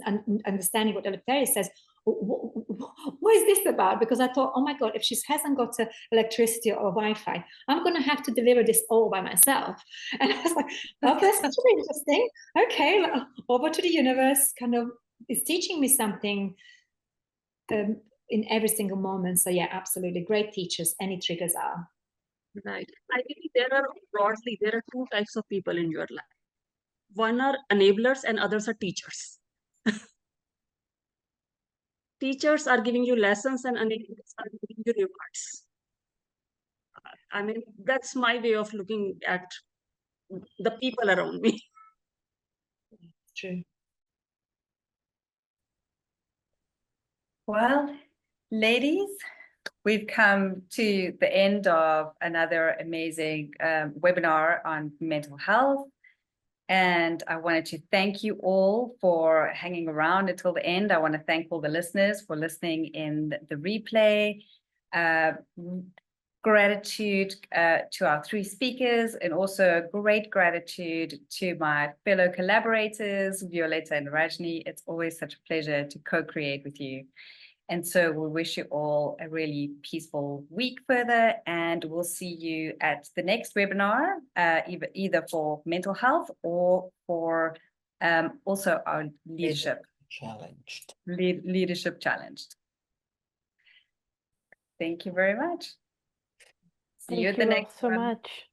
understanding what Eleftheria says. What is this about? Because I thought, oh my God, if she hasn't got electricity or Wi-Fi, I'm going to have to deliver this all by myself. And I was like, oh, that's really interesting. Okay, over to the universe kind of is teaching me something in every single moment. So yeah, absolutely. Great teachers. Any triggers are. Right. I think there are two types of people in your life. One are enablers and others are teachers. Teachers are giving you lessons and enablers are giving you rewards. I mean, that's my way of looking at the people around me. True. Well, ladies, we've come to the end of another amazing webinar on mental health. And I wanted to thank you all for hanging around until the end. I want to thank all the listeners for listening in the replay. Gratitude to our three speakers, and also great gratitude to my fellow collaborators, Violeta and Rajni. It's always such a pleasure to co-create with you. And so we wish you all a really peaceful week further, and we'll see you at the next webinar, either for mental health or for also our leadership challenged. Leadership challenged. Thank you very much. See you at the next so one. much.